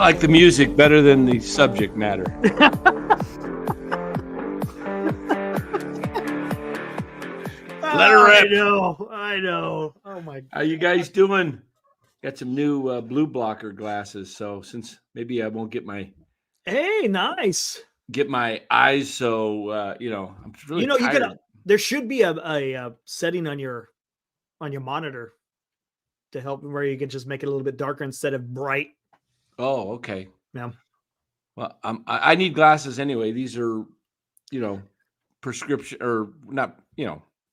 like the music better than the subject matter. Let her rip. I know. Oh my God. How you guys doing? Got some new blue blocker glasses, so since maybe I won't get my nice. Get my eyes so I'm really tired. There should be a setting on your monitor to help where you can just make it a little bit darker instead of bright. Oh, okay. Yeah. Well, I need glasses anyway. These are, prescription or not,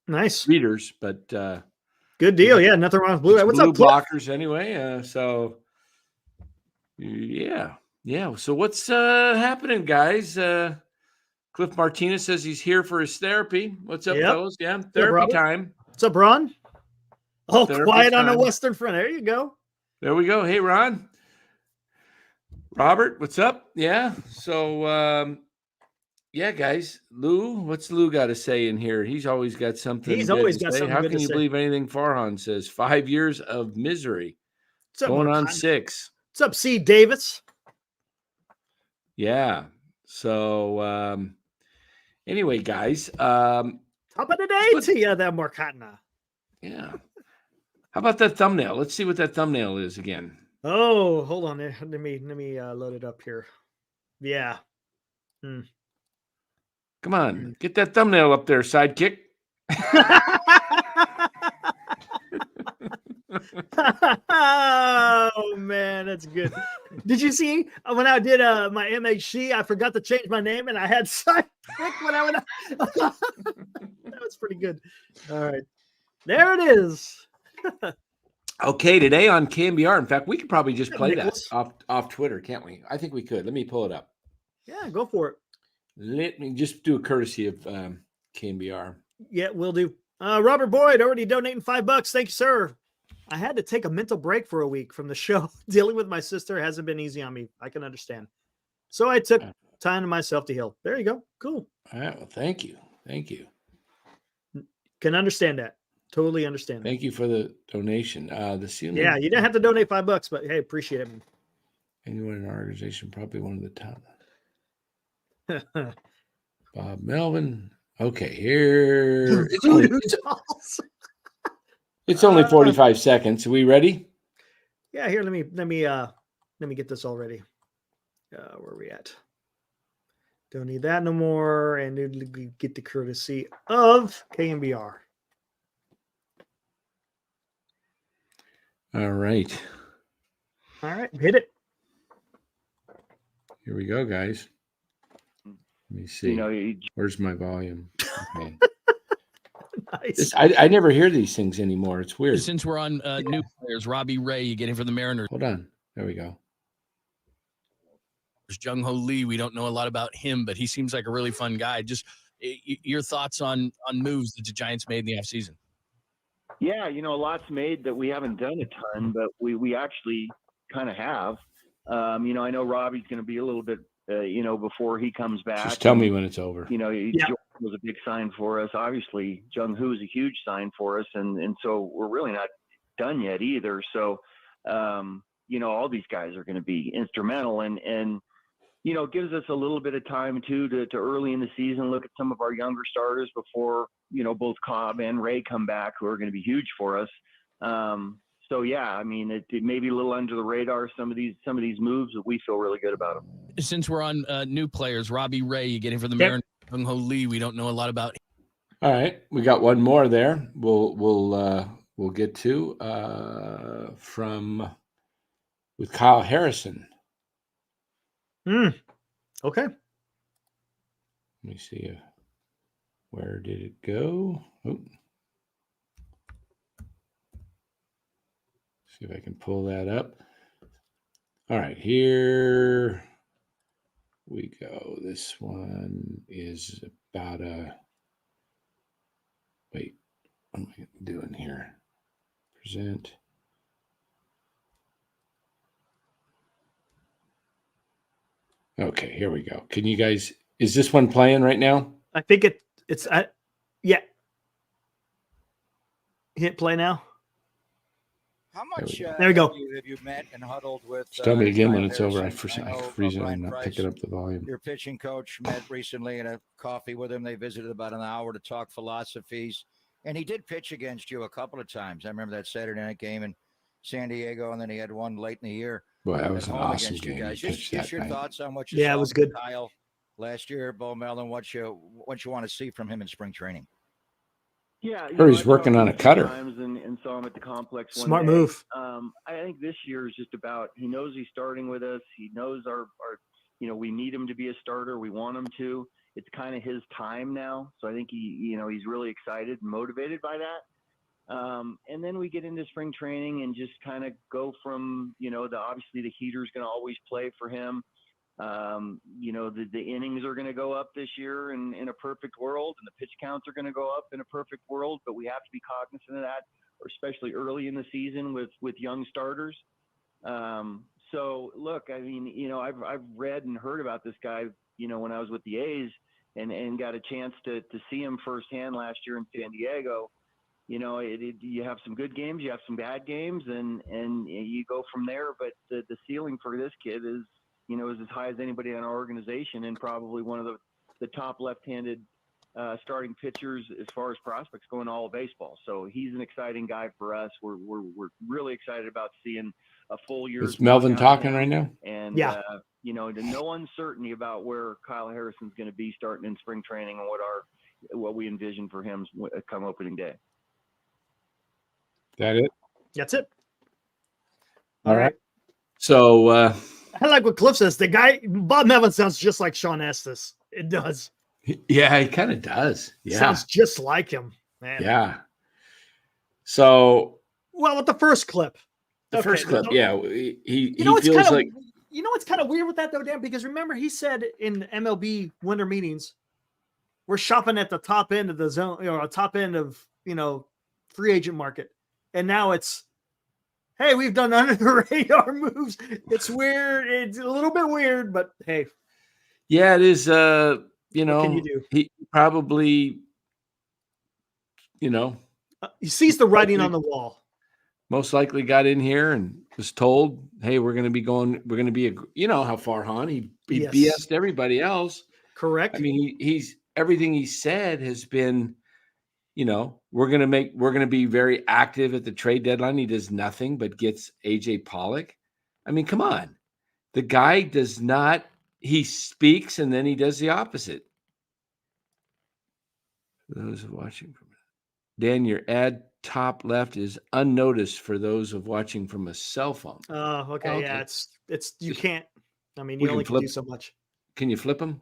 Nice readers, but good deal. Yeah, nothing wrong with blue. What's blue up, Cliff? blockers anyway. So yeah. So what's happening, guys? Cliff Martinez says he's here for his therapy. What's up, fellas? Yeah, therapy time. What's up, Ron? Oh, Therapy quiet time. on the Western Front. There you go. There we go. Hey, Ron. Robert, what's up? Yeah. So, guys. Lou, what's Lou got to say in here? He's always got something. He's good always to got say. something How good can to you say. believe anything Farhan says? 5 years of misery. What's up, Going on Cotton? 6. What's up, C. Davis? Yeah. So, anyway, guys. Top of the day to you, there, Marcatna. Yeah. How about that thumbnail? Let's see what that thumbnail is again. Oh, hold on. Let me load it up here. Yeah. Come on, get that thumbnail up there, sidekick. Oh man, that's good. Did you see when I did my MHC? I forgot to change my name, and I had sidekick when I went. That was pretty good. All right, there it is. Okay, today on KMBR. In fact, we could probably just play Nicholas. that off Twitter, can't we? I think we could. Let me pull it up. Yeah, go for it. Let me just do a courtesy of KMBR. Yeah, we'll do. Robert Boyd already donating $5. Thank you, sir. I had to take a mental break for a week from the show. Dealing with my sister hasn't been easy on me. I can understand. So I took time to myself to heal. There you go. Cool. All right. Well, thank you. Can understand that. Totally understand. Thank you for the donation. The ceiling. Yeah, you didn't have to donate $5, but hey, appreciate it. Anyone in our organization, probably one of the top. Bob Melvin. Okay, here. It's only 45 seconds. Are we ready? Yeah, here. Let me get this all ready. Where are we at? Don't need that no more. And get the courtesy of KMBR. All right. Hit it. Here we go, guys. Let me see. Where's my volume? Okay. Nice. I never hear these things anymore. It's weird. Since we're on new players, Robbie Ray, you getting for the Mariners. Hold on. There we go. There's Jung Hoo Lee. We don't know a lot about him, but he seems like a really fun guy. Just your thoughts on moves that the Giants made in the offseason. Yeah, a lot's made that we haven't done a ton, but we actually kind of have. I know Robbie's going to be a little bit, before he comes back. Just tell me when it's over. Jordan was a big sign for us. Obviously, Jung Hoo is a huge sign for us, and so we're really not done yet either. So, all these guys are going to be instrumental, and it gives us a little bit of time too to early in the season look at some of our younger starters before both Cobb and Ray come back, who are going to be huge for us. So yeah, it may be a little under the radar, some of these moves, but we feel really good about them. Since we're on new players, Robbie Ray, you getting for the Mariners. Jung Hoo Lee, we don't know a lot about. All right, we got one more there. We'll get to with Kyle Harrison. Okay. Let me see. Where did it go? Oh. See if I can pull that up. All right, here we go. This one is about wait, what am I doing here? Present. Okay, here we go. Can you guys, is this one playing right now? I think it's yeah. Hit play now. How much There we go. have you met and huddled with? Just tell me again when Kyle it's over. I Harrison? freeze it. Brian I'm not Price, picking up the volume. your pitching coach, met recently in a coffee with him. They visited about an hour to talk philosophies. And he did pitch against you a couple of times. I remember that Saturday night game in San Diego, and then he had one late in the year. Boy, that was at an home awesome against you game. guys. He pitched Just that your night. thoughts on what you Yeah, saw it was from good. Kyle last year, Bo Melvin, what you want to see from him in spring training. Yeah, Sure, he's I working talked on to a him few cutter. times and saw him at the complex. Smart one day. move. I think this year is just about, he knows he's starting with us. He knows our we need him to be a starter. We want him to. It's kind of his time now. So I think he's really excited and motivated by that. And then we get into spring training and just kind of go from, obviously the heater's going to always play for him. The innings are going to go up this year in a perfect world, and the pitch counts are going to go up in a perfect world, but we have to be cognizant of that, especially early in the season with young starters. So look, I mean, I've read and heard about this guy, when I was with the A's and got a chance to see him firsthand last year in San Diego. You have some good games, you have some bad games, and you go from there. But the ceiling for this kid is as high as anybody in our organization, and probably one of the top left-handed starting pitchers as far as prospects going all of baseball. So he's an exciting guy for us. We're really excited about seeing a full year. Is Melvin talking right now? And Yeah. No uncertainty about where Kyle Harrison's going to be starting in spring training and what we envision for him come opening day. That it? That's it. All right. So I like what Cliff says. The guy, Bob Melvin, sounds just like Sean Estes. It does. yeah, he kind of does. Yeah. Sounds just like him, man. Yeah. So Well, with the first clip. the first clip, yeah, he it's feels kind of, like it's kind of weird with that though, Dan, because remember he said in MLB winter meetings, we're shopping at the top end of the zone, top end of, free agent market. And now it's, hey, we've done under the radar moves. It's weird. It's a little bit weird, but hey. Yeah, it is. What can you do? He probably, He sees the writing on the wall. most likely got in here and was told, hey, we're going to be, how Farhan, he Yes. BS'd everybody else. Correct. I mean, he's everything he said has been, we're going to be very active at the trade deadline. He does nothing but gets AJ Pollock. I mean, come on. The guy does not, he speaks and then he does the opposite. For those watching from Dan, your ad top left is unnoticed for those of watching from a cell phone. Okay. Okay. Yeah, it's you can't. I mean, We you can only can flip- do so much. Can you flip them?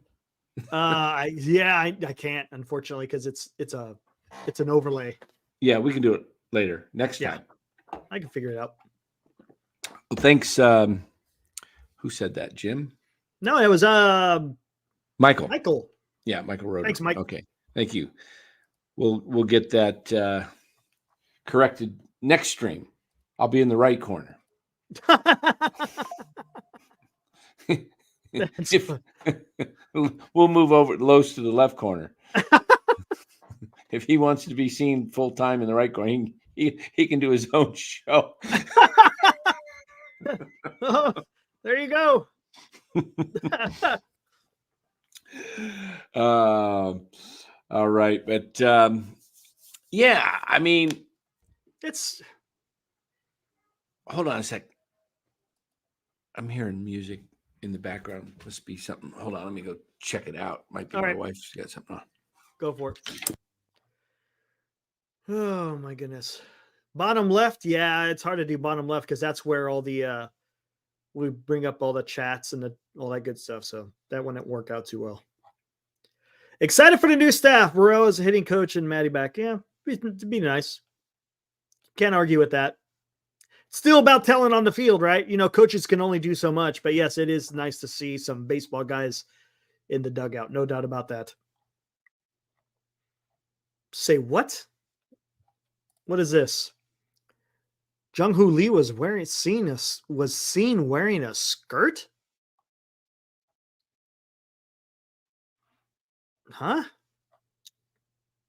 I can't, unfortunately, because it's an overlay. Yeah, we can do it later. Next Yeah. time. I can figure it out. Well, thanks. Who said that? Jim? No, it was Michael. Michael. Yeah, Michael Roeder. Thanks, Mike. Okay. Thank you. We'll get that corrected next stream. I'll be in the right corner. We'll move over Los to the left corner. If he wants to be seen full time in the right corner, he can do his own show. There you go. All right, but yeah, I mean, It's hold on a sec. I'm hearing music in the background. Must be something. Hold on, let me go check it out. Might be All my right. wife's got something on. Go for it. Oh my goodness. Bottom left, yeah, it's hard to do bottom left because that's where all the we bring up all the chats and all that good stuff. So that wouldn't work out too well. Excited for the new staff. Burrow is a hitting coach and Maddie back. Yeah, it'd be nice. Can't argue with that. Still about talent on the field, right? Coaches can only do so much, but yes, it is nice to see some baseball guys in the dugout. No doubt about that. Say what? What is this? Jung Hoo Lee was seen wearing a skirt? Huh?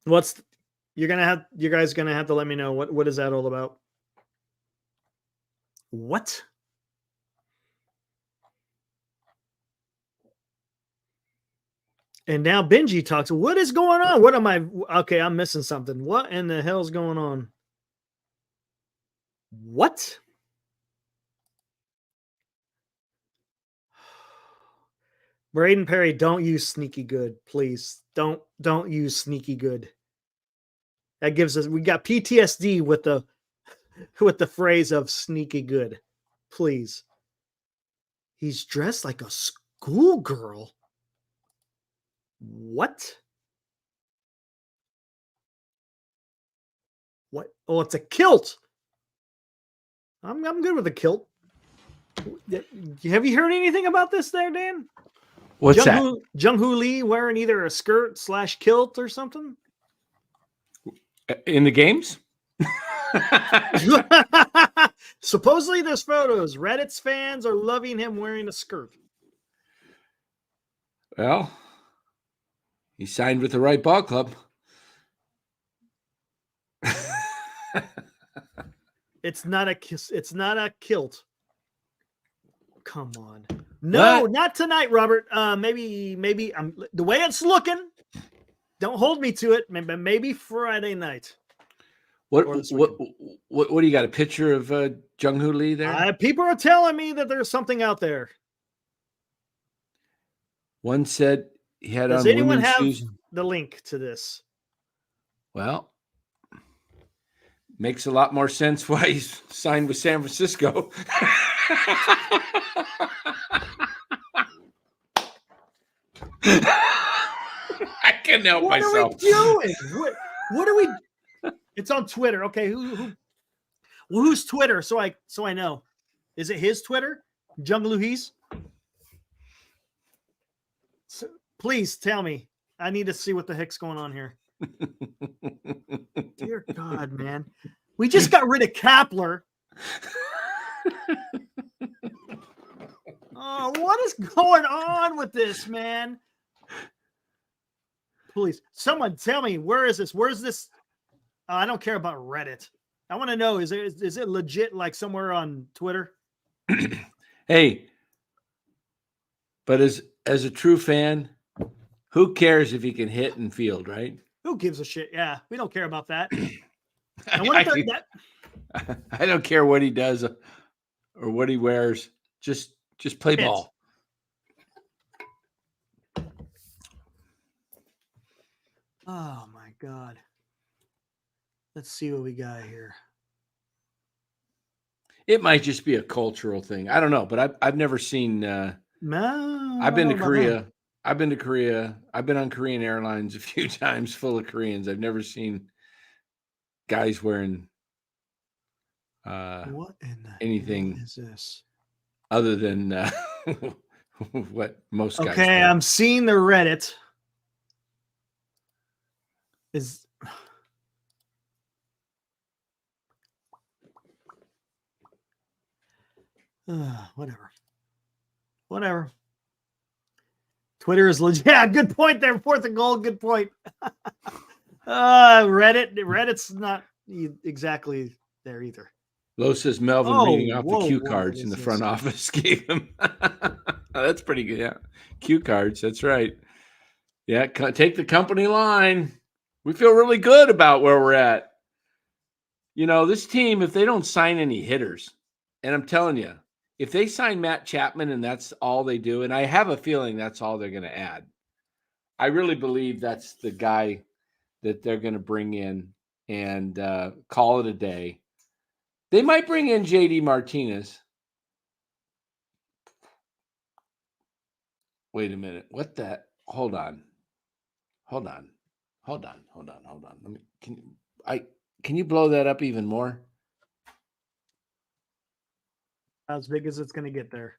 You guys gonna have to let me know what is that all about? What? And now Benji talks. What is going on? What am I? Okay, I'm missing something. What in the hell's going on? What? Braden Perry, don't use sneaky good, please. Don't use sneaky good. That gives us, we got PTSD with the phrase of sneaky good. Please. He's dressed like a schoolgirl. What? What? Oh, it's a kilt. I'm good with a kilt. Have you heard anything about this there, Dan? What's that? Jung Hoo Lee wearing either a skirt / kilt or something? In the games? Supposedly there's photos. Reddit's fans are loving him wearing a skirt. Well, he signed with the right ball club. It's not a kilt. Come on. No, What? not tonight, Robert. Maybe the way it's looking. Don't hold me to it. Maybe Friday night. What Or this do you got? A picture of Jung Hoo Lee there? People are telling me that there's something out there. One said he had Does on anyone women's have shoes. the link to this? Well, makes a lot more sense why he's signed with San Francisco. I can't help myself. What are we doing? What are we? It's on Twitter. Okay, who's Twitter? So I know. Is it his Twitter? Jung Luhees? So, please tell me. I need to see what the heck's going on here. Dear God, man. We just got rid of Kapler. Oh, what is going on with this, man? Please, someone tell me, where is this? Where's this? I don't care about Reddit. I want to know, is it legit like somewhere on Twitter? Hey, but as a true fan, who cares if he can hit and field, right? Who gives a shit? Yeah, we don't care about that. I don't care what he does or what he wears. Just play ball. Oh my God. Let's see what we got here. It might just be a cultural thing. I don't know, but I've never seen. No, I've been to Korea. I've been to Korea. I've been on Korean Airlines a few times, full of Koreans. I've never seen guys wearing what in the anything hell is this other than what most guys. Okay, wear. I'm seeing the Reddit. Is whatever. Twitter is legit. Yeah, good point there. Fourth and goal. Good point. Reddit's not exactly there either. Lowe says Melvin reading off the cue whoa, cards what in the is front this? office gave him. That's pretty good. Yeah, cue cards. That's right. Yeah, take the company line. We feel really good about where we're at. You know, this team, if they don't sign any hitters, and I'm telling you, if they sign Matt Chapman and that's all they do, and I have a feeling that's all they're going to add, I really believe that's the guy that they're going to bring in and call it a day. They might bring in JD Martinez. Wait a minute. What the? Hold on. Let me. Can you blow that up even more? As big as it's going to get there.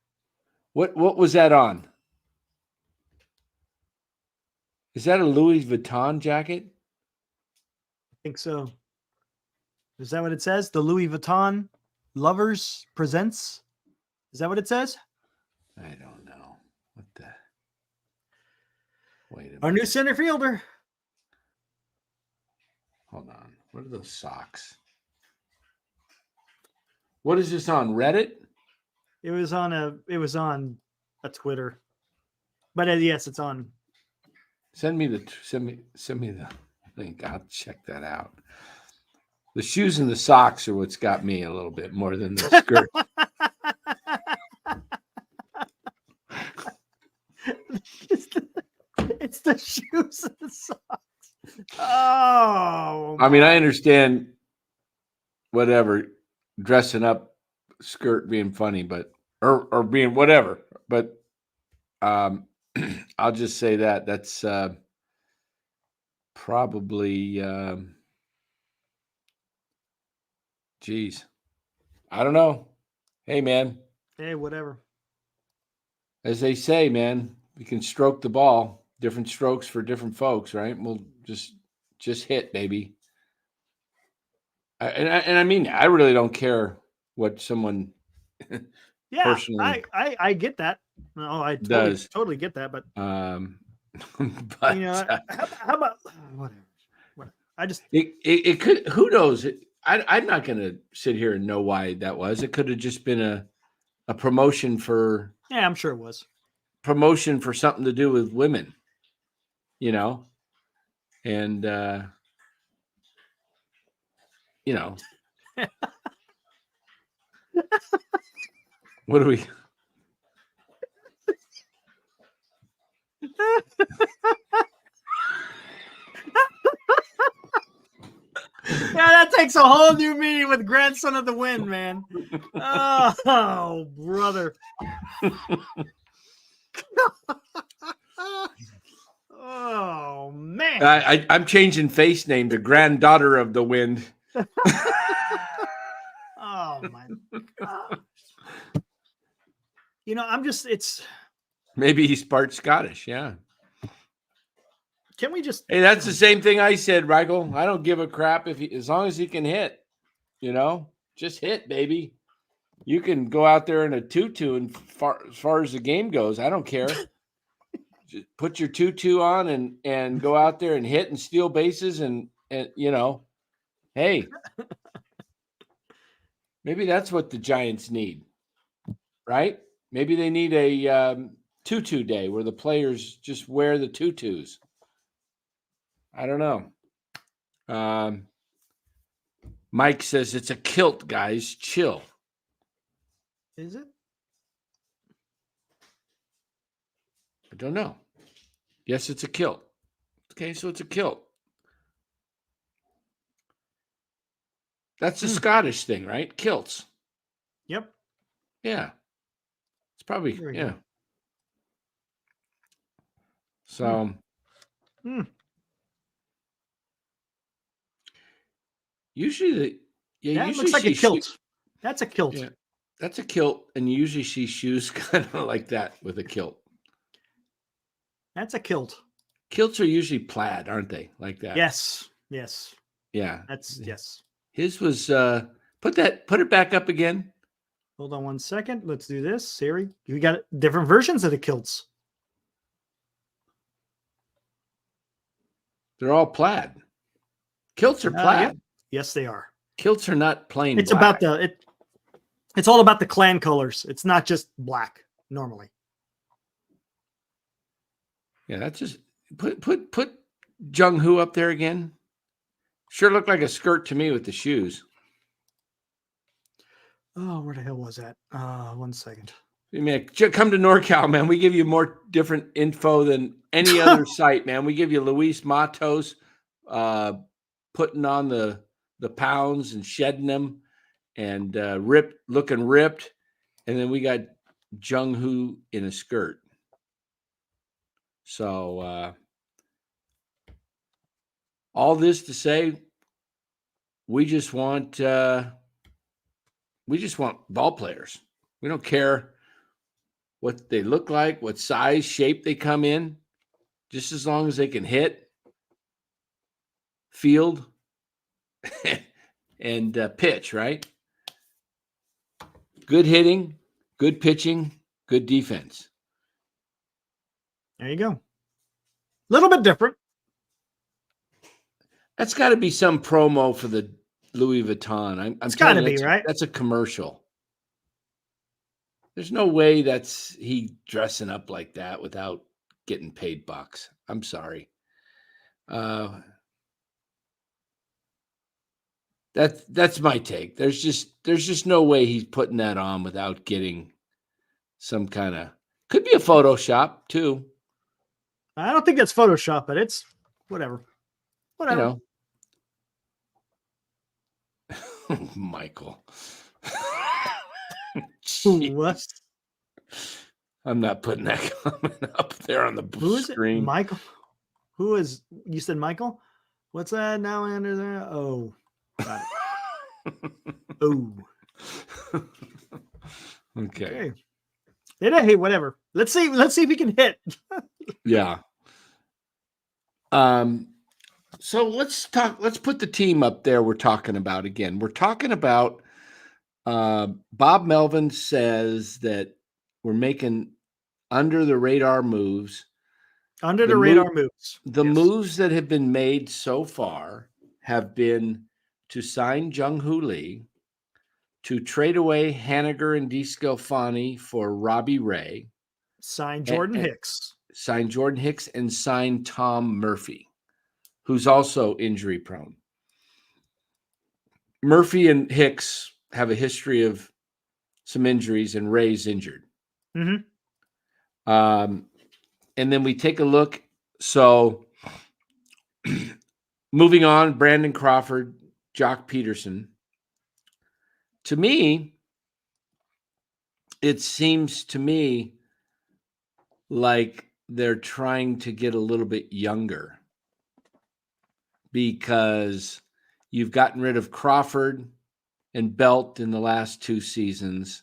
What was that on? Is that a Louis Vuitton jacket? I think so. Is that what it says? The Louis Vuitton Lovers Presents? Is that what it says? I don't know. What the? Wait a minute. Our new center fielder. Hold on. What are those socks? What is this on Reddit? It was on a Twitter. But yes, it's on. Send me the link. I'll check that out. The shoes and the socks are what's got me a little bit more than the skirt. It's the shoes and the socks. Oh, I mean, I understand whatever dressing up, skirt being funny, but or being whatever. But I'll just say that's probably geez. I don't know. Hey man, hey, whatever. as they say, man, we can stroke the ball. Different strokes for different folks, right? We'll just hit, baby. And I mean, I really don't care what someone Yeah, personally I get that. No, I does. totally get that. But but you know, how about whatever? I just it could. Who knows? I'm not going to sit here and know why that was. It could have just been a promotion for I'm sure it was. promotion for something to do with women, you know, and you know, what do we? Yeah, that takes a whole new meaning with grandson of the wind, man. Oh, brother. Oh, man. I'm changing face name to granddaughter of the wind. Oh, my God. You know, it's. Maybe he's part Scottish. Yeah. Can we just? Hey, that's the same thing I said, Rigel. I don't give a crap as long as he can hit. You know, just hit, baby. You can go out there in a tutu, and as far as the game goes, I don't care. Just put your tutu on and go out there and hit and steal bases and you know, hey, maybe that's what the Giants need, right? Maybe they need a tutu day where the players just wear the tutus. I don't know. Mike says it's a kilt, guys. Chill. Is it? I don't know. Yes, it's a kilt. Okay, so it's a kilt. That's a Scottish thing, right? Kilts. Yep. Yeah. It's probably, Very yeah. good. So usually That looks like a kilt. That's a kilt. Yeah. That's a kilt, and you usually see shoes kind of like that with a kilt. That's a kilt. Kilts are usually plaid, aren't they? Like that. Yes. Yes. Yeah. That's yes. His was put it back up again. Hold on one second. Let's do this. Siri, we got different versions of the kilts. They're all plaid. Kilts are plaid. Yep. Yes, they are. Kilts are not plain It's black. about it's all about the clan colors. It's not just black normally. Yeah, that's just put Jung Hoo up there again. Sure looked like a skirt to me with the shoes. Oh, where the hell was that? 1 second. I mean, come to NorCal, man. We give you more different info than any other site, man. We give you Luis Matos putting on the pounds and shedding them and looking ripped. And then we got Jung Hoo in a skirt. So all this to say, we just want ball players. We don't care what they look like, what size, shape they come in, just as long as they can hit, field, and pitch, right? Good hitting, good pitching, good defense. There you go. A little bit different. That's got to be some promo for the Louis Vuitton. I'm It's telling gotta you, be, right? that's a commercial. There's no way that's he dressing up like that without getting paid bucks. I'm sorry. That's my take. There's just no way he's putting that on without getting some kind of, could be a Photoshop too. I don't think that's Photoshop, but it's whatever. You Whatever. know, Michael. What? Jeez. I'm not putting that comment up there on the Who is it? screen. Michael? Who is, you said Michael? What's that now under there? Oh, got it. Oh, Okay. okay. Hey, whatever. Let's see if he can hit. Yeah. So let's put the team up there we're talking about again. We're talking about Bob Melvin says that we're making under the radar moves. Under the radar moves. The Yes. moves that have been made so far have been to sign Jung Hoo Lee, to trade away Haniger and DeScalfani for Robbie Ray, Sign Jordan Hicks. sign Jordan Hicks, and sign Tom Murphy, who's also injury prone. Murphy and Hicks have a history of some injuries, and Ray's injured. Mm-hmm. And then we take a look. So moving on, Brandon Crawford, Jock Peterson. To me, it seems to me like they're trying to get a little bit younger, because you've gotten rid of Crawford and Belt in the last 2 seasons.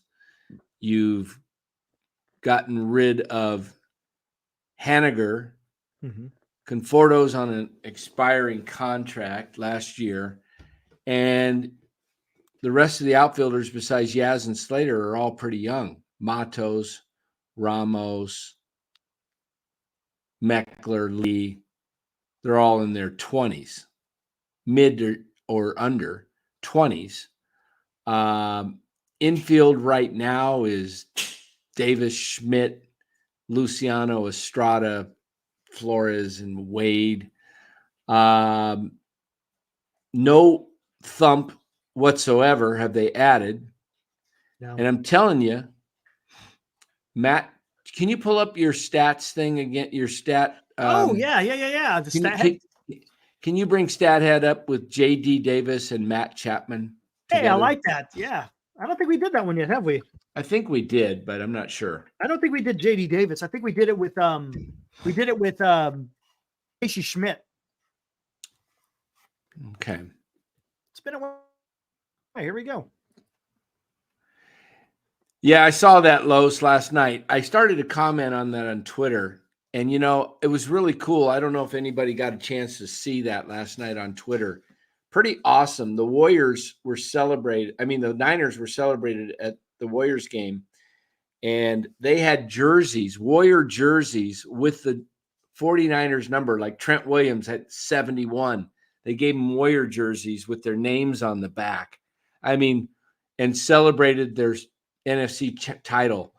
You've gotten rid of Haniger. Mm-hmm. Conforto's on an expiring contract last year. And the rest of the outfielders besides Yaz and Slater are all pretty young. Matos, Ramos, Meckler, Lee, they're all in their 20s, mid or under 20s. Infield right now is Davis, Schmidt, Luciano, Estrada, Flores, and Wade. No thump whatsoever have they added. No. And I'm telling you, Matt, can you pull up your stats thing again? Your stat. Yeah. The Can you bring StatHead up with J.D. Davis and Matt Chapman together? Hey, I like that. Yeah. I don't think we did that one yet, have we? I think we did, but I'm not sure. I don't think we did JD Davis. I think we did it with Casey Schmidt. Okay. It's been a while. Right, here we go. Yeah, I saw that, Los, last night. I started to comment on that on Twitter, and it was really cool. I don't know if anybody got a chance to see that last night on Twitter. Pretty awesome. The Warriors were celebrated. I mean, the Niners were celebrated at the Warriors game, and they had jerseys, Warrior jerseys with the 49ers number, like Trent Williams had 71. They gave them Warrior jerseys with their names on the back. I mean, and celebrated their NFC title.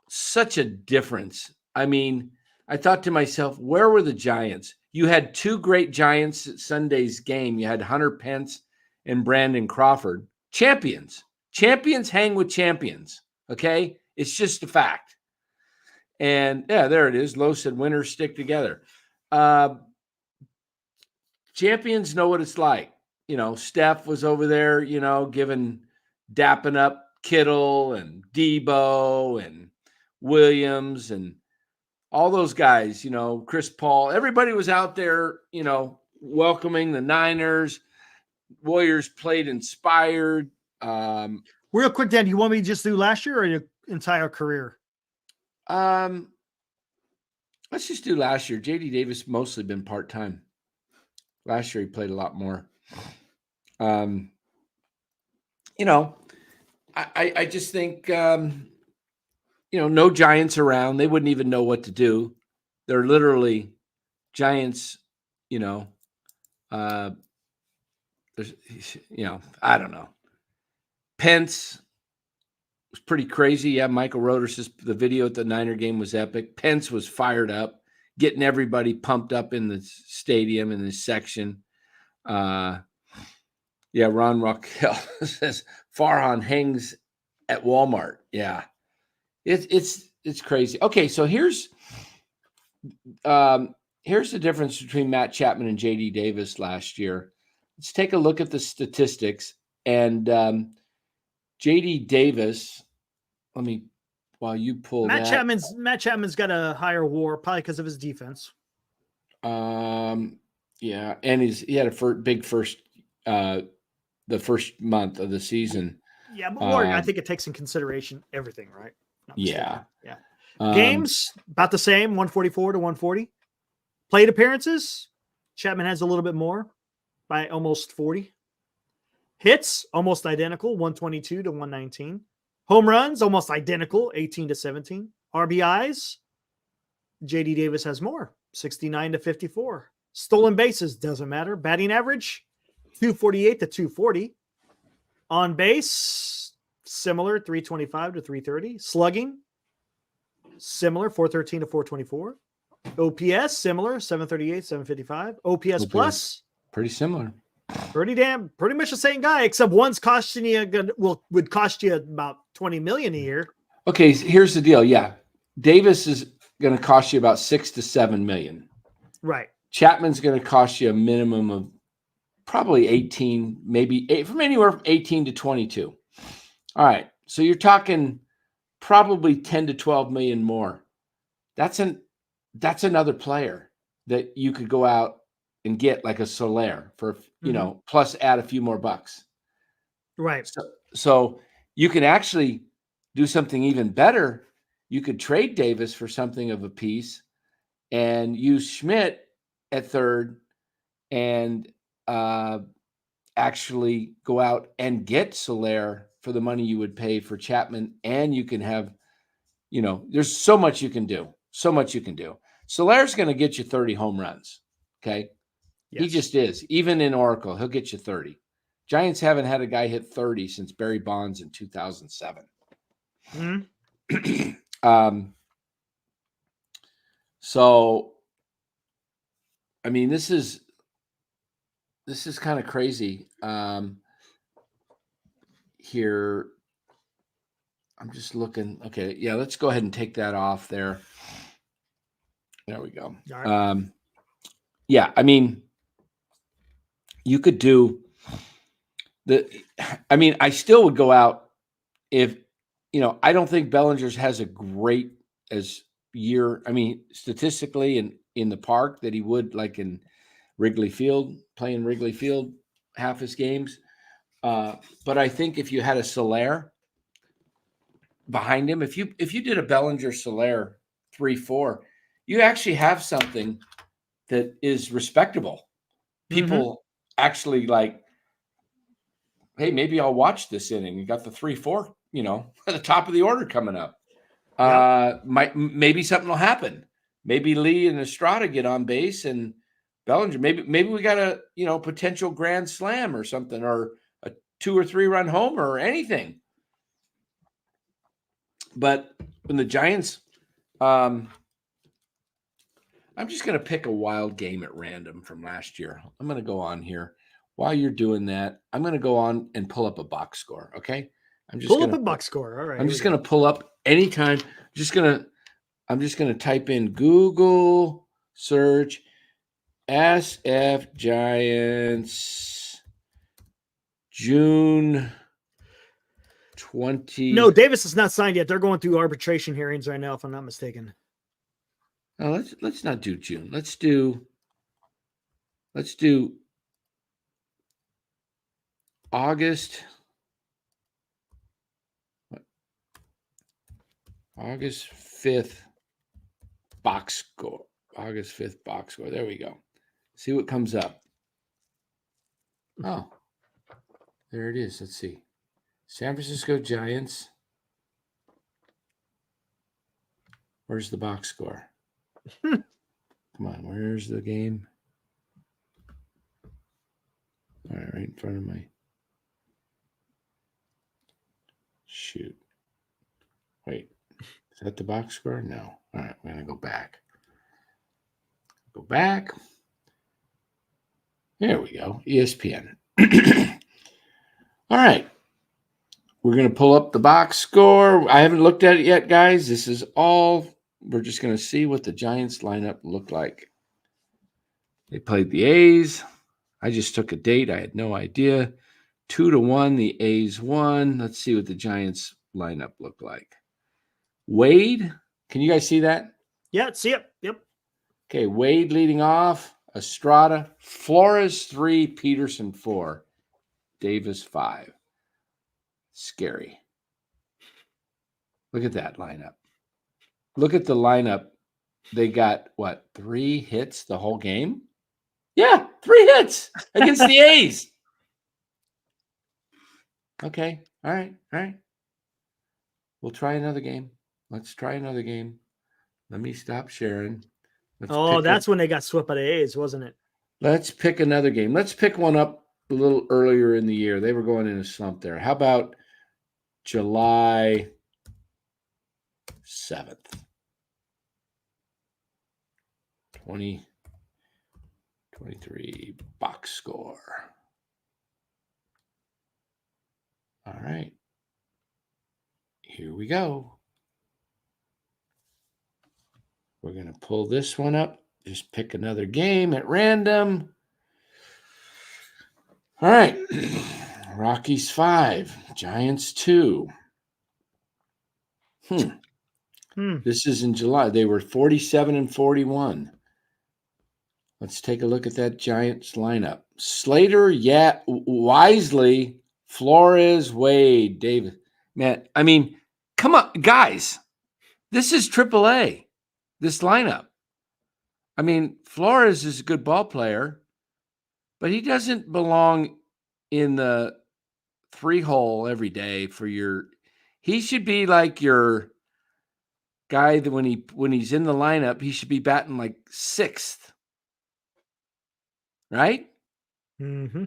Such a difference. I mean, I thought to myself, where were the Giants? You had 2 great Giants at Sunday's game. You had Hunter Pence and Brandon Crawford. Champions. Champions hang with champions. Okay? It's just a fact. And yeah, there it is. Lowe said winners stick together. Champions know what it's like. Steph was over there, dapping up Kittle and Debo and Williams and all those guys, Chris Paul. Everybody was out there, welcoming the Niners. Warriors played inspired. Real quick, Dan, do you want me to just do last year or your entire career? Let's just do last year. J.D. Davis mostly been part-time. Last year he played a lot more. I just think, no Giants around. They wouldn't even know what to do. They're literally Giants, they're there's, I don't know. Pence was pretty crazy. Yeah, Michael Roeder says the video at the Niner game was epic. Pence was fired up, getting everybody pumped up in the stadium in this section. Ron Raquel says Farhan hangs at Walmart. Yeah, it's crazy. Okay, so here's the difference between Matt Chapman and JD Davis last year. Let's take a look at the statistics. And JD Davis, while you pull Matt that. Matt Chapman's got a higher WAR probably because of his defense. Yeah, and he had a big first the first month of the season. Yeah, but WAR, I think it takes in consideration everything, right? Yeah. Games about the same, 144 to 140. Plate appearances, Chapman has a little bit more by almost 40. Hits almost identical, 122 to 119. Home runs almost identical, 18 to 17. RBIs, JD Davis has more, 69 to 54. Stolen bases, doesn't matter. Batting average, 248 to 240. On base, similar, 325 to 330. Slugging, similar, 413 to 424. OPS, similar, 738, 755. OPS plus, pretty similar. Pretty much the same guy, except one's costing you would cost you about $20 million a year. Okay, here's the deal. Yeah, Davis is going to cost you about $6 to $7 million. Right. Chapman's going to cost you a minimum of probably 18, maybe from anywhere from 18 to 22. All right, so you're talking probably 10 to 12 million more. That's another player that you could go out and get, like a Soler for, plus add a few more bucks. Right. So you can actually do something even better. You could trade Davis for something of a piece and use Schmidt at third and actually go out and get Soler for the money you would pay for Chapman. And you can have, there's so much you can do. Soler's going to get you 30 home runs. Okay. Yes. He just is. Even in Oracle, he'll get you 30. Giants haven't had a guy hit 30 since Barry Bonds in 2007. So, I mean, this is kind of crazy. Here, I'm just looking. Okay, yeah, let's go ahead and take that off there. There we go. All right. Yeah, I mean, you could do I still would go out if, I don't think Bellinger's has a great as year. I mean, statistically and in the park that he would, like in Wrigley Field, playing Wrigley Field half his games. But I think if you had a Soler behind him, if you did a Bellinger Soler 3-4, you actually have something that is respectable. People actually like, hey, maybe I'll watch this inning. You got the 3-4, at the top of the order coming up. Maybe something will happen. Maybe Lee and Estrada get on base and Bellinger. Maybe we got a potential grand slam or something, or a 2 or 3 run homer or anything. But when the Giants, I'm just going to pick a wild game at random from last year. I'm going to go on here. While you're doing that, I'm going to go on and pull up a box score. Okay. Pull up a box score. All right. I'm just going to pull up anytime. I'm just going to type in Google search SF Giants June 20. No, Davis is not signed yet. They're going through arbitration hearings right now, if I'm not mistaken. No, let's not do June. Let's do August 5th box score. August 5th box score. There we go. See what comes up. Oh, there it is. Let's see. San Francisco Giants. Where's the box score? Come on, where's the game? All right, right in front of my. Shoot. Wait, is that the box score? No. All right, we're going to go back. Go back. There we go. ESPN. All right. We're going to pull up the box score. I haven't looked at it yet, guys. This is all. We're just going to see what the Giants lineup looked like. They played the A's. I just took a date. I had no idea. 2-1, the A's won. Let's see what the Giants lineup looked like. Wade, can you guys see that? Yeah, see it. Yep. Okay, Wade leading off. Estrada, Flores 3, Peterson 4, Davis 5. Scary. Look at that lineup. Look at the lineup. They got, 3 hits the whole game? Yeah, 3 hits against the A's. Okay, all right. We'll try another game. Let's try another game. Let me stop sharing. That's when they got swept by the A's, wasn't it? Let's pick another game. Let's pick one up a little earlier in the year. They were going in a slump there. How about July 7th? 2023 box score. All right. Here we go. We're going to pull this one up. Just pick another game at random. All right. Rockies 5, Giants 2. This is in July. They were 47-41. Let's take a look at that Giants lineup. Slater, Wisely, Flores, Wade, David. Man, I mean, come on, guys. This is AAA, this lineup. I mean, Flores is a good ball player, but he doesn't belong in the 3-hole every day for your – he should be like your guy that when he's in the lineup, he should be batting like 6th. Right? Mm-hmm.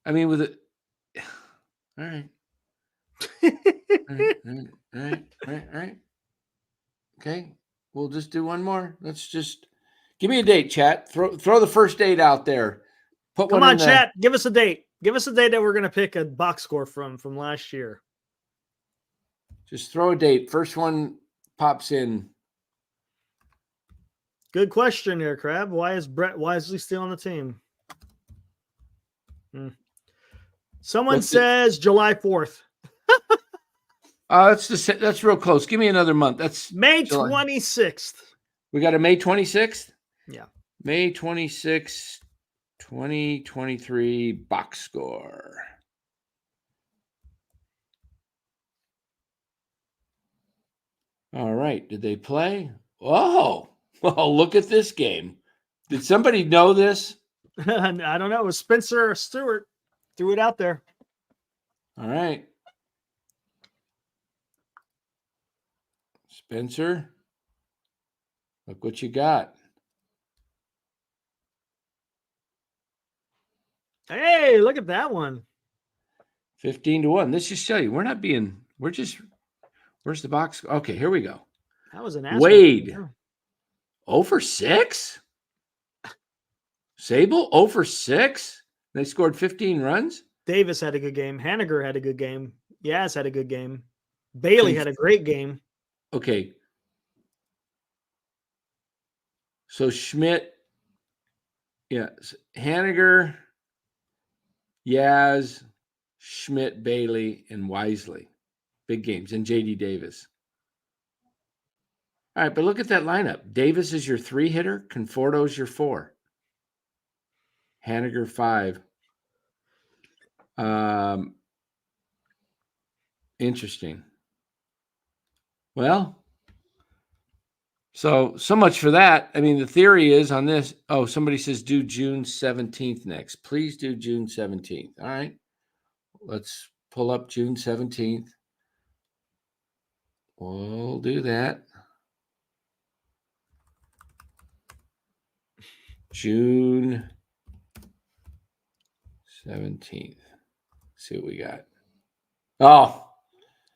With it. All right. All right. Okay. We'll just do one more. Let's just give me a date, chat. Throw the first date out there. Come on, chat. Give us a date. Give us a date that we're going to pick a box score from last year. Just throw a date. First one pops in. Good question here, Crab. Why is Brett Wisely still on the team? Someone says July 4th. That's real close. Give me another month. That's May 26th. We got a May 26th? Yeah. May 26th, 2023 box score. All right. Did they play? Oh, well, look at this game. Did somebody know this? I don't know. It was Spencer Stewart. Threw it out there. All right. Spencer, look what you got. Hey, look at that one. 15-1. This just show you where's the box? Okay, here we go. That was an Wade. 0 for 6? Sable 0 for 6? They scored 15 runs? Davis had a good game. Haniger had a good game. Yaz had a good game. Bailey had a great game. Okay. So Schmidt, Haniger, Yaz, Schmidt, Bailey, and Wisely. Big games. And J.D. Davis. All right, but look at that lineup. Davis is your 3-hitter. Conforto's your 4. Haniger 5. Interesting. Well, so much for that. I mean, the theory is on this. Oh, somebody says do June 17th next. Please do June 17th. All right. Let's pull up June 17th. We'll do that. June 17th. See what we got. Oh,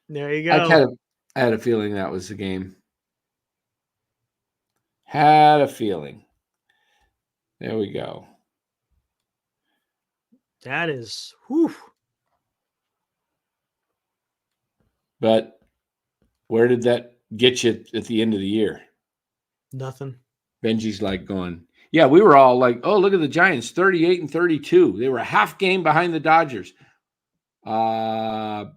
There you I go. had a feeling that was the game. Had a feeling. There we go. That is, whew. But where did that get you at the end of the year? Nothing. Benji's like going, yeah, we were all like, oh, look at the Giants, 38-32. They were a half game behind the Dodgers. 4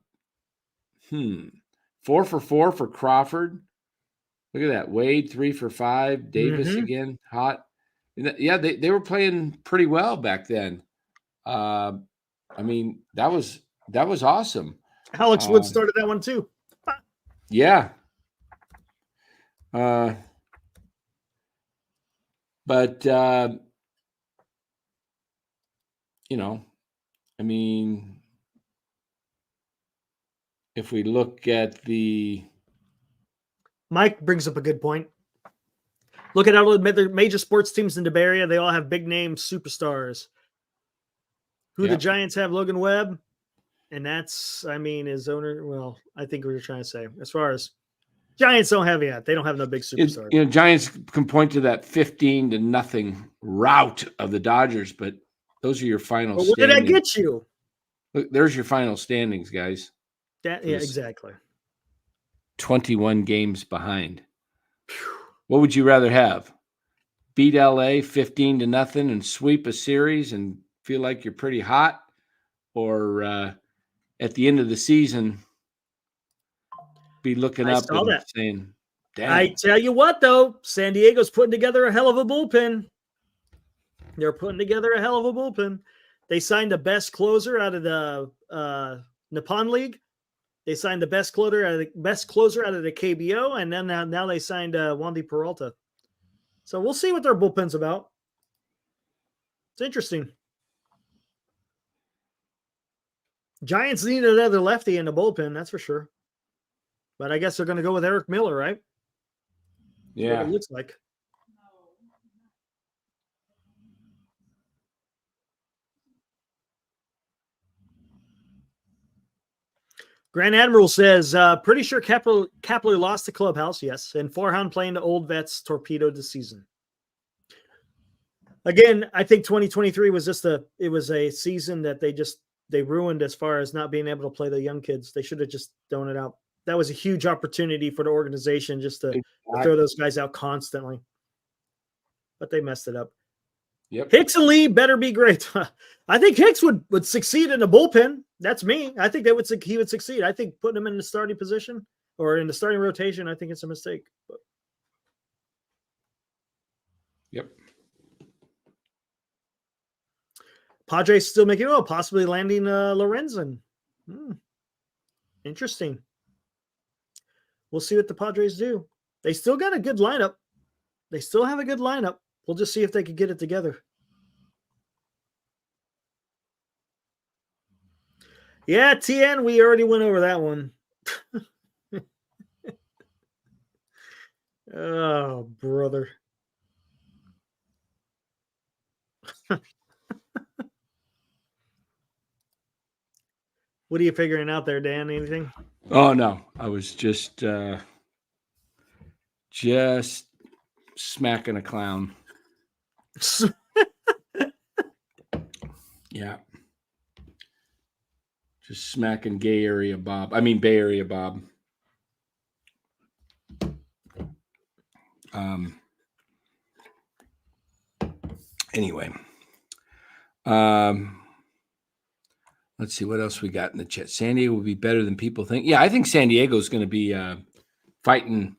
for 4 for Crawford. Look at that. Wade, 3 for 5. Davis again, hot. Yeah, they were playing pretty well back then. I mean, that was awesome. Alex Wood started that one too. Yeah. But I mean, if we look at the Mike brings up a good point. Look at all the major sports teams in the Bay Area. They all have big name superstars. Who the Giants have, Logan Webb. And that's, I mean, his owner. Well, I think what you're trying to say. As far as Giants don't have yet. They don't have no big superstars. Giants can point to that 15-0 rout of the Dodgers, but those are your final But what did that get you? Look, there's your final standings, guys. Yeah, exactly. 21 games behind. What would you rather have? Beat LA 15-0 and sweep a series and feel like you're pretty hot? Or at the end of the season, be looking up and saying, damn. I tell you what, though, San Diego's putting together a hell of a bullpen. They're putting together a hell of a bullpen. They signed the best closer out of the Nippon League. They signed the best closer out of the KBO, and then now they signed Wandy Peralta. So we'll see what their bullpen's about. It's interesting. Giants need another lefty in the bullpen, that's for sure. But I guess they're going to go with Eric Miller, right? Yeah. That's what it looks like. Grand Admiral says, pretty sure Kepler lost the clubhouse, yes, and Forehand playing the old vets torpedoed the season. Again, I think 2023 was just a season that they ruined as far as not being able to play the young kids. They should have just thrown it out. That was a huge opportunity for the organization just to throw those guys out constantly. But they messed it up. Yep. Hicks and Lee better be great. I think Hicks would succeed in the bullpen. That's me. I think he would succeed. I think putting him in the starting position or in the starting rotation, I think it's a mistake. But. Yep. Padres still making possibly landing Lorenzen. Interesting. We'll see what the Padres do. They still got a good lineup. They still have a good lineup. We'll just see if they can get it together. Yeah, TN, we already went over that one. Oh, brother. What are you figuring out there, Dan? Anything? Oh, no. I was just smacking a clown. Yeah. Just smacking Bay Area Bob. Anyway. Let's see what else we got in the chat. San Diego will be better than people think. Yeah, I think San Diego is going to be fighting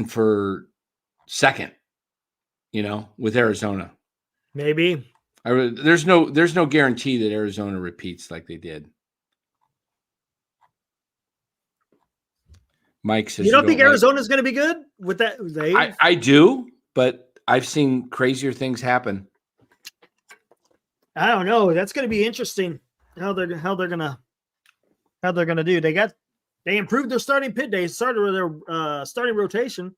for second, with Arizona. Maybe. There's no guarantee that Arizona repeats like they did. Mike says you don't think Arizona's going to be good with that? I do, but I've seen crazier things happen. I don't know. That's going to be interesting. How they're gonna do. They improved their starting pit. They started with their starting rotation.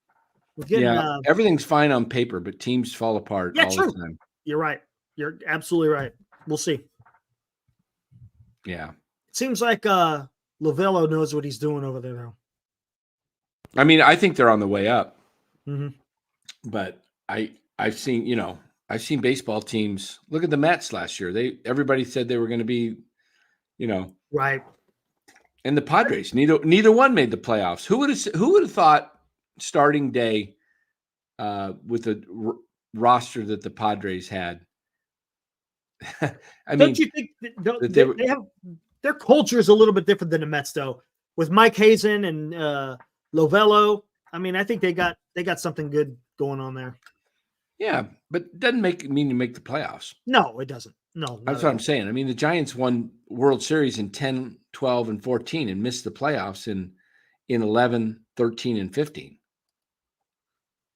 We're getting, everything's fine on paper, but teams fall apart Yeah, all true. the time. You're right. You're absolutely right. We'll see. Yeah. It seems like Lovello knows what he's doing over there now. I mean, I think they're on the way up, Mm-hmm. but I've seen baseball teams. Look at the Mets last year. Everybody said they were going to be, Right. and the Padres. Neither one made the playoffs. Who would have thought starting day with the roster that the Padres had? I mean, Don't you think that they have their culture is a little bit different than the Mets, though, with Mike Hazen and Lovello? I mean, I think they got something good going on there. yeah, but it doesn't mean you make the playoffs. No, it doesn't. No, That's what I'm saying. I mean, the Giants won World Series in 10, 12, and 14 and missed the playoffs in 11, 13, and 15.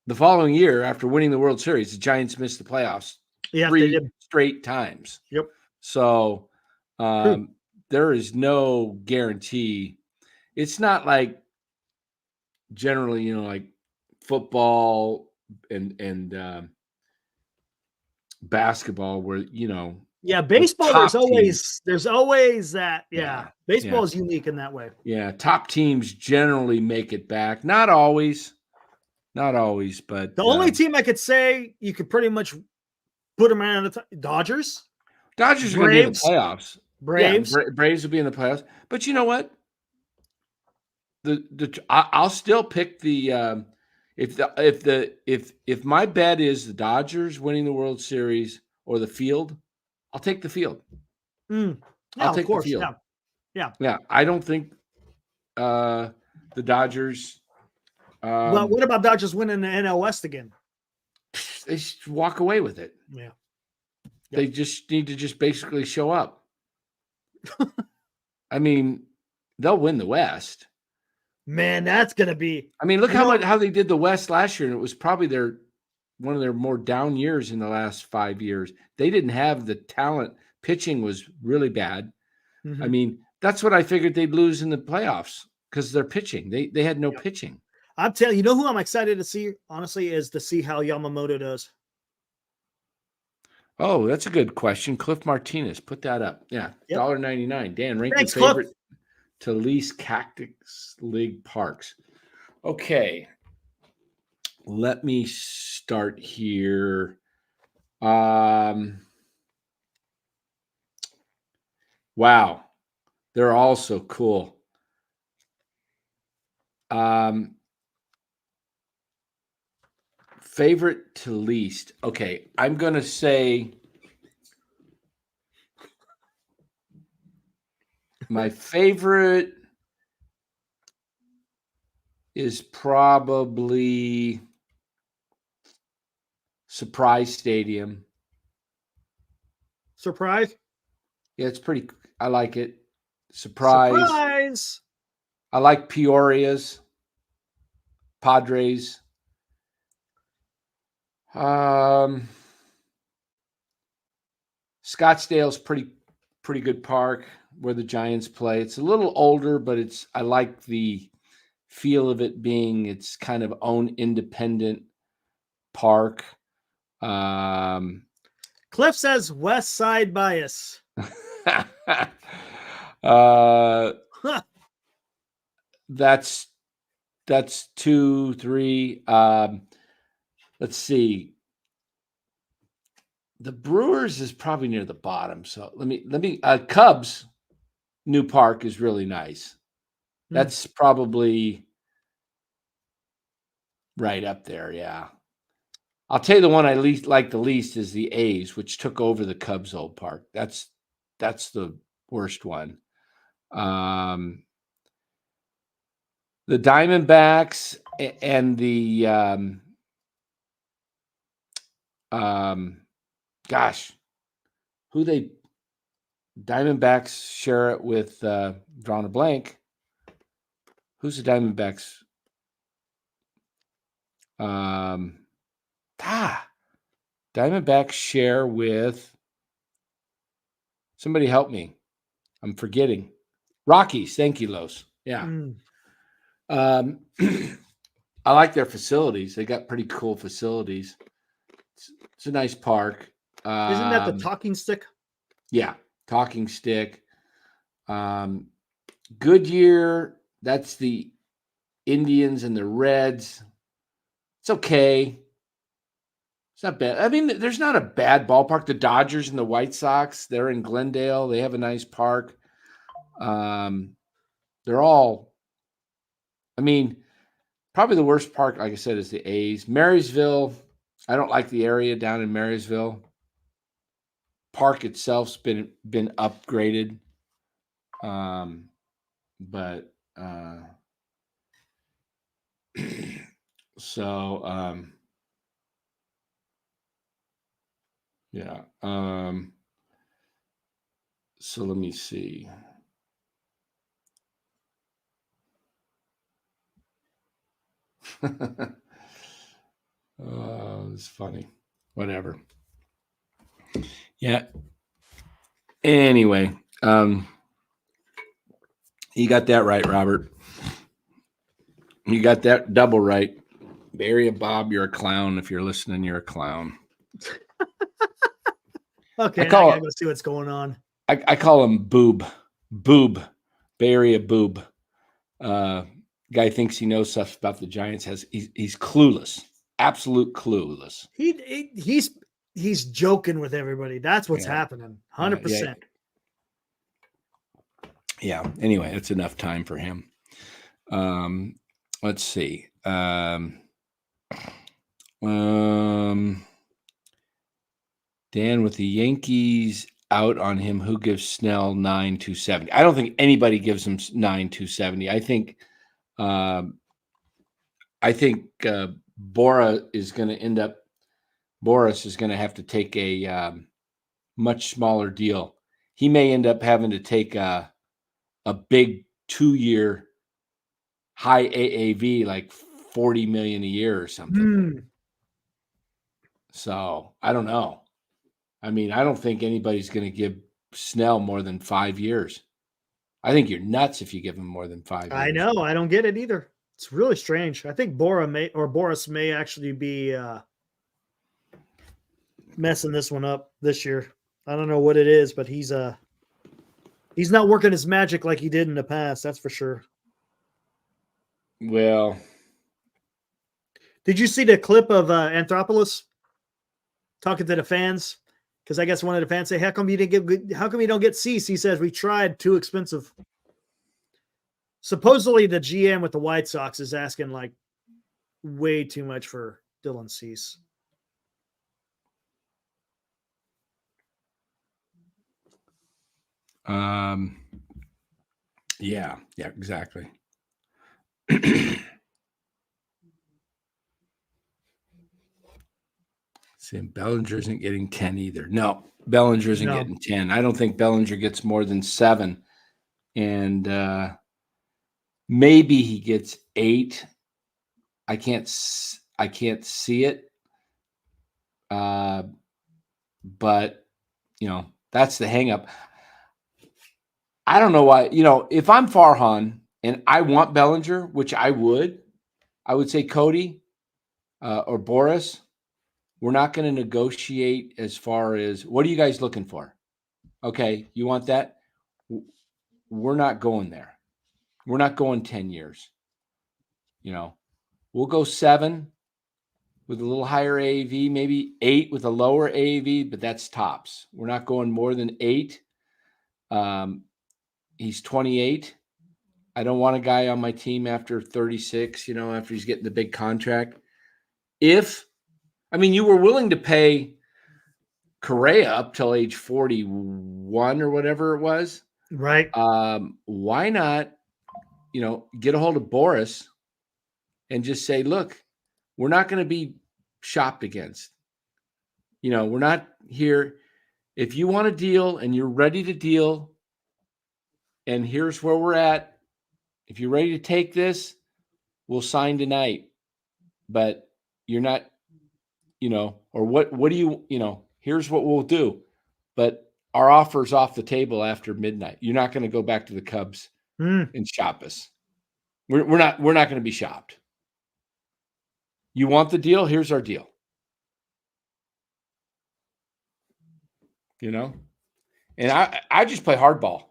The following year, after winning the World Series, the Giants missed the playoffs Yeah, they 3 did. straight times. Yep. So there is no guarantee. It's not like generally, like football and basketball where, Yeah, baseball. There's always that. Yeah, baseball is unique in that way. Yeah, top teams generally make it back. Not always, but The only team I could say you could pretty much put them around the Dodgers. Dodgers are going to be in the playoffs. Braves. Yeah, Braves will be in the playoffs. But you know what? I'll still pick the if my bet is the Dodgers winning the World Series or the field, I'll take the field. Yeah, I'll take of course. the field. Yeah. I don't think the Dodgers. Well, what about Dodgers winning the NL West again? They should walk away with it. Yeah. They just need to just basically show up. I mean, they'll win the West. Man, that's gonna be. I mean, look how they did the West last year, and it was probably one of their more down years in the last 5 years. They didn't have the talent. Pitching was really bad. Mm-hmm. I mean, that's what I figured they'd lose in the playoffs because they're pitching. They had no pitching. I'm telling you, who I'm excited to see, honestly, is to see how Yamamoto does. Oh, that's a good question. Cliff Martinez, put that up. Yeah, $1.99. Dan, rank Thanks, your favorite Cliff. to least Cactus League parks. Okay, let me start here. Wow, they're all so cool. Favorite to least. Okay, I'm going to say my favorite is probably Surprise Stadium. Surprise? Yeah, it's pretty. I like it. Surprise. I like Peoria's. Padres. Scottsdale's pretty good park where the Giants play. It's a little older, but I like the feel of it being its kind of own independent park. Cliff says West Side bias. That's 2, 3. Let's see. The Brewers is probably near the bottom. So let me Cubs new park is really nice. That's probably right up there. Yeah. I'll tell you the one I like the least is the A's, which took over the Cubs old park. That's the worst one. The Diamondbacks and the Diamondbacks share it with drawing a blank. Who's the Diamondbacks? Diamondbacks share with somebody help me. I'm forgetting. Rockies. Thank you, Los. Yeah. I like their facilities. They got pretty cool facilities. It's a nice park. Isn't that the talking stick? Yeah, talking stick. Goodyear, that's the Indians and the Reds. It's okay. It's not bad. I mean, there's not a bad ballpark. The Dodgers and the White Sox, they're in Glendale. They have a nice park. They're all, I mean, probably the worst park, like I said, is the A's. Marysville, I don't like the area down in Marysville. Park itself's been upgraded. But so yeah. So let me see. It's funny. Whatever. Yeah. Anyway, you got that right, Robert. You got that double right. Barry and Bob, you're a clown. If you're listening, you're a clown. Okay, I gotta go see what's going on. I call him Boob. Boob. Barry a Boob. Guy thinks he knows stuff about the Giants. He's clueless. Absolute clueless. He's joking with everybody. That's what's happening. 100%. Yeah. Anyway, that's enough time for him. Let's see. Dan with the Yankees out on him. Who gives Snell 9-270? I don't think anybody gives him 9-270. I think Boris is going to have to take a much smaller deal. He may end up having to take a big 2-year high AAV, like $40 million a year or something. So I don't know. I mean, I don't think anybody's going to give Snell more than 5 years. I think you're nuts if you give him more than 5 years. I know. I don't get it either. It's really strange. I think Boris may actually be messing this one up this year. I don't know what it is, but he's not working his magic like he did in the past. That's for sure. Well, did you see the clip of Anthopoulos talking to the fans? Because I guess one of the fans say, how come you don't get Cease? He says, we tried, too expensive. Supposedly the GM with the White Sox is asking like way too much for Dylan Cease. Yeah, exactly. See, Bellinger isn't getting 10 either. No, Bellinger isn't getting 10. I don't think Bellinger gets more than 7. And maybe he gets 8. I can't see it. But that's the hang up. I don't know why, if I'm Farhan and I want Bellinger, which I would say Cody or Boris, we're not going to negotiate as far as what are you guys looking for? Okay, you want that? We're not going there. We're not going 10 years. We'll go 7 with a little higher AAV, maybe 8 with a lower AAV, but that's tops. We're not going more than 8. He's 28. I don't want a guy on my team after 36, after he's getting the big contract. You were willing to pay Correa up till age 41 or whatever it was. Right. Why not, get a hold of Boris and just say, look, we're not going to be shopped against. We're not here. If you want to deal and you're ready to deal, and here's where we're at. If you're ready to take this, we'll sign tonight. But you're not, or what do you, here's what we'll do. But our offer's off the table after midnight. You're not going to go back to the Cubs and shop us. We're not going to be shopped. You want the deal? Here's our deal. You know? And I just play hardball.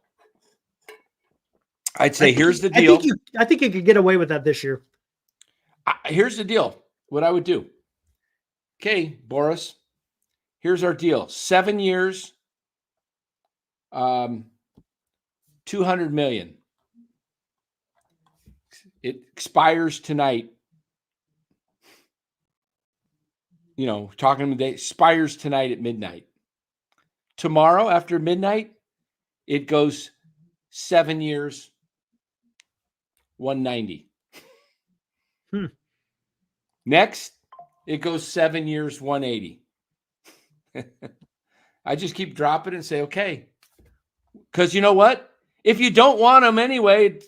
I'd say, here's the deal. I think you could get away with that this year. Here's the deal. What I would do. Okay, Boris, here's our deal. 7 years, $200 million. It expires tonight. You know, talking today, expires tonight at midnight. Tomorrow after midnight, it goes 7 years, 190. Next, it goes 7 years, 180. I just keep dropping and say, okay. Because you know what? If you don't want them anyway,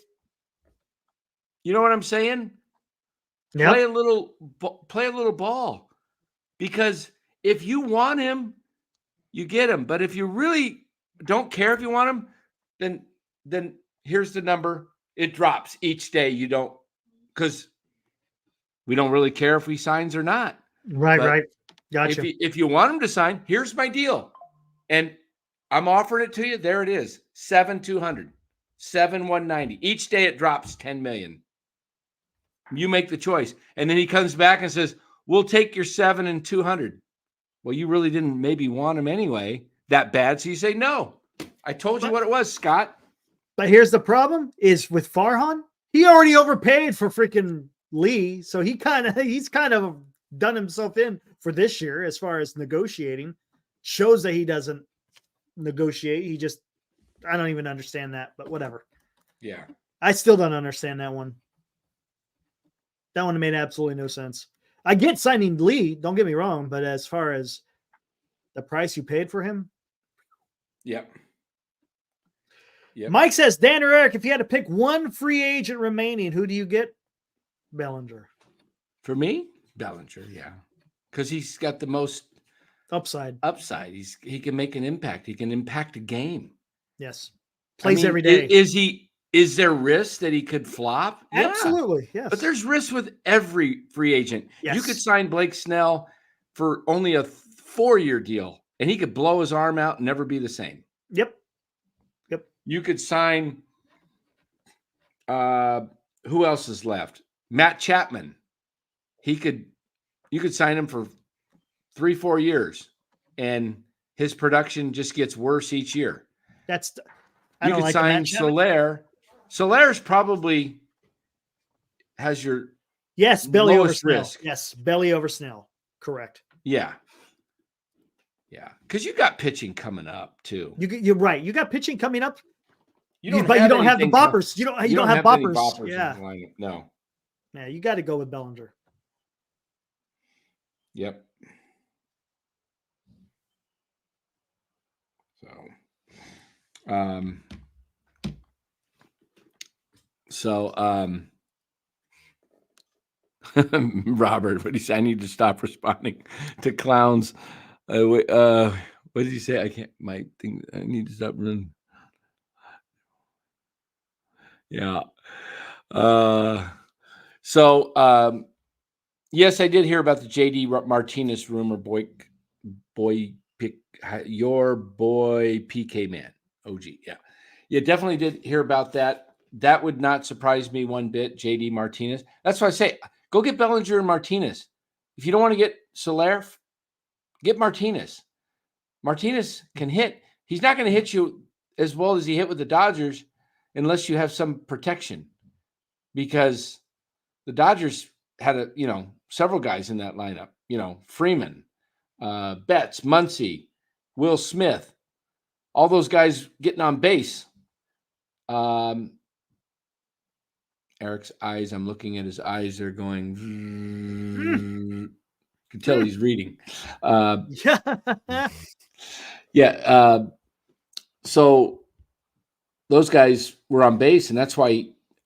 you know what I'm saying? Yep. Play a little ball. Because if you want him, you get him. But if you really don't care if you want him, then here's the number. It drops each day. You don't, because we don't really care if he signs or not. Right. Gotcha. If you want him to sign, here's my deal. And I'm offering it to you. There it is. 7,200, 7,190. Each day it drops 10 million. You make the choice. And then he comes back and says, we'll take your 7,200. Well, you really didn't maybe want him anyway that bad. So you say, no, I told you what it was, Scott. But here's the problem is with Farhan, he already overpaid for freaking Lee. So he's kind of done himself in for this year as far as negotiating. Shows that he doesn't negotiate. I don't even understand that, but whatever. Yeah. I still don't understand that one. That one made absolutely no sense. I get signing Lee, don't get me wrong, but as far as the price you paid for him. Yep. Mike says, Dan or Eric, if you had to pick one free agent remaining, who do you get? Bellinger. For me, Bellinger, yeah. Because he's got the most upside. He can make an impact. He can impact a game. Yes. Plays every day. Is there risk that he could flop? Absolutely, yes. But there's risk with every free agent. Yes. You could sign Blake Snell for only a 4-year deal, and he could blow his arm out and never be the same. Yep. You could sign who else is left? Matt Chapman. You could sign him for 3-4 years, and his production just gets worse each year. You could sign Soler. Soler's probably has your belly over Snell. Risk. Yes, belly over Snell. Correct. Yeah. Because you got pitching coming up too. You're right. You got pitching coming up. But you don't have the boppers. You don't have boppers. Yeah. No. Yeah, you got to go with Bellinger. Yep. Robert, what he said, I need to stop responding to clowns. What did he say? I need to stop running. Yeah. Yes, I did hear about the JD Martinez rumor. Your boy PK man. OG. Yeah, definitely did hear about that. That would not surprise me one bit. JD Martinez. That's why I say go get Bellinger and Martinez. If you don't want to get Soler, get Martinez. Martinez can hit. He's not going to hit you as well as he hit with the Dodgers unless you have some protection, because the Dodgers had several guys in that lineup. Freeman, Betts, Muncy, Will Smith, all those guys getting on base. Eric's eyes, I'm looking at his eyes. They're going. You can tell he's reading. So those guys were on base, and that's why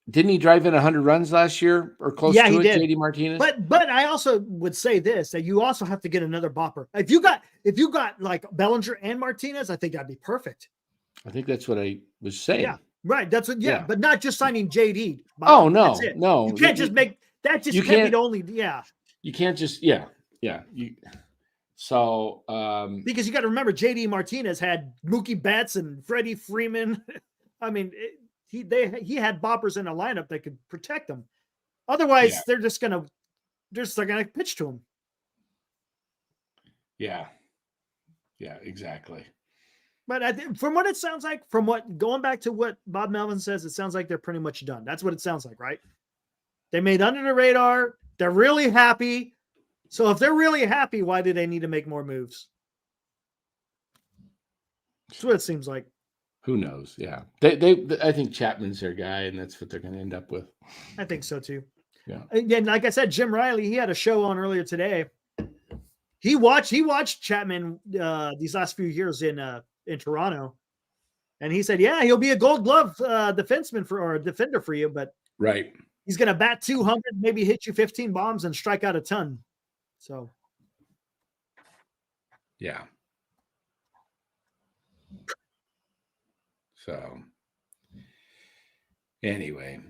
didn't he drive in 100 runs last year or close to it, did. JD Martinez? But I also would say this, that you also have to get another bopper. If you got like Bellinger and Martinez, I think that'd be perfect. I think that's what I was saying. Yeah, right. That's what. Yeah, but not just signing JD. Oh no, no. You can't just make that. Just can't be the only. Yeah. You can't just so Because you got to remember, JD Martinez had Mookie Betts and Freddie Freeman. I mean, he had boppers in a lineup that could protect them. Otherwise, they're just gonna pitch to him. Yeah, exactly. But from what it sounds like, going back to what Bob Melvin says, it sounds like they're pretty much done. That's what it sounds like, right? They made under the radar. They're really happy. So if they're really happy, why do they need to make more moves? That's what it seems like. Who knows? Yeah, they I think Chapman's their guy, and that's what they're going to end up with. I think so too. Yeah. Again, like I said, Jim Riley, he had a show on earlier today. He watched Chapman these last few years in Toronto, and he said, "Yeah, he'll be a Gold Glove defenseman or a defender for you, but right, he's going to bat 200, maybe hit you 15 bombs and strike out a ton." So, yeah. So, anyway,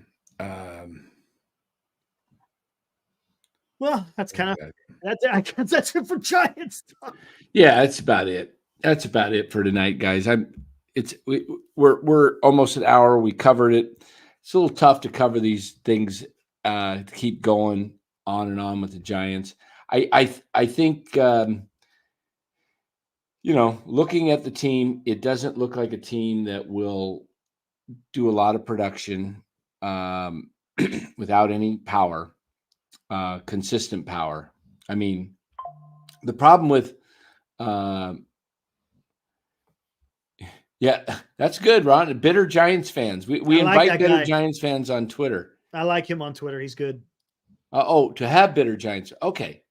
well, that's kind of that's it for Giants talk. Yeah, that's about it. That's about it for tonight, guys. We're almost an hour. We covered it. It's a little tough to cover these things to keep going on and on with the Giants. I think looking at the team, it doesn't look like a team that will do a lot of production without any power, consistent power. I mean, the problem with yeah, that's good, Ron. Bitter Giants fans. We invite bitter Giants fans on Twitter. I like him on Twitter. He's good. To have bitter Giants. Okay.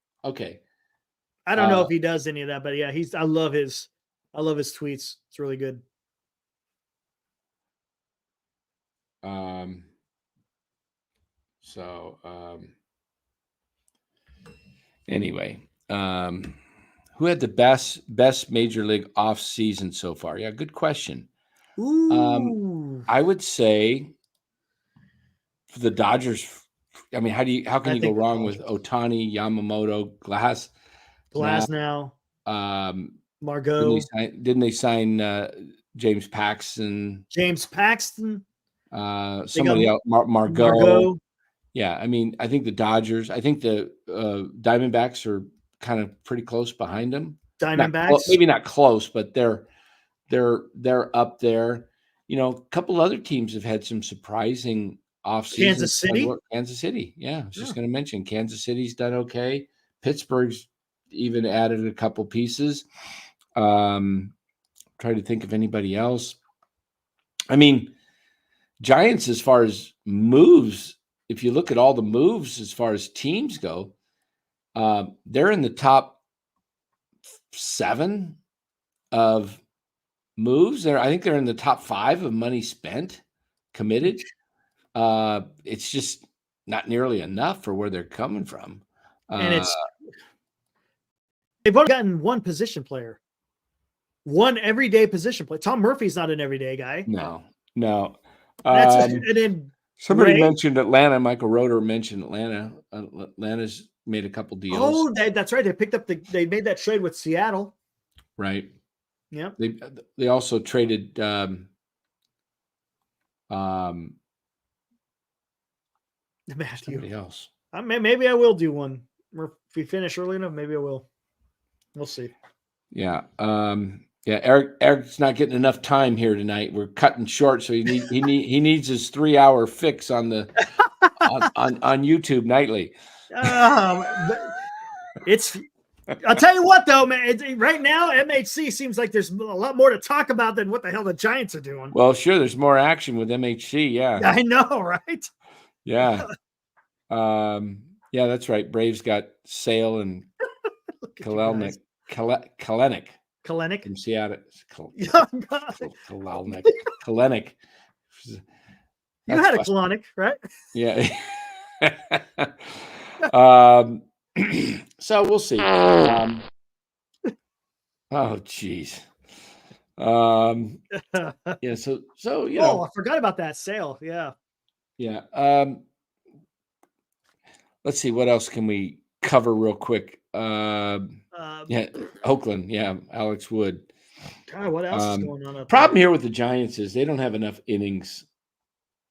I don't know if he does any of that, but yeah, I love his tweets. It's really good. Anyway, who had the best major league off season so far? Yeah, good question. Ooh. I would say for the Dodgers. I mean, how can you go wrong with Ohtani, Yamamoto, Glass now? Margot. Didn't they sign James Paxton? Somebody else, Margot. Yeah, I mean, I think the Dodgers. I think the Diamondbacks are kind of pretty close behind them. Maybe not close, but they're up there. A couple other teams have had some surprising offseason. Kansas City. Yeah, I was just going to mention Kansas City's done okay. Pittsburgh's even added a couple pieces. Try to think of anybody else. I mean, Giants, as far as moves, if you look at all the moves as far as teams go, they're in the top 7 of moves. I think they're in the top 5 of money spent, committed. It's just not nearly enough for where they're coming from. And they've only gotten one position player, one everyday position player. Tom Murphy's not an everyday guy. No. And then somebody mentioned Atlanta. Michael Roeder mentioned Atlanta. Atlanta's made a couple deals. Oh, that's right. They made that trade with Seattle. Right. Yeah. They also traded somebody else. Maybe I will do one. If we finish early enough, maybe I will. We'll see. Yeah. Eric's not getting enough time here tonight. We're cutting short, so he needs his 3-hour fix on the on YouTube nightly. I'll tell you what, though, man. Right now, MHC seems like there's a lot more to talk about than what the hell the Giants are doing. Well, sure, there's more action with MHC. Yeah, I know, right? Yeah. That's right. Braves got Sale and Kalenic from Seattle. Kalenic. You had a Kalenic, right? Yeah. So we'll see. Oh, geez. Yeah. So I forgot about that Sale. Yeah. Yeah. Let's see. What else can we cover real quick. Um, Yeah, Oakland. Yeah, Alex Wood. God, what else is going on up Problem there? here with the Giants is they don't have enough innings,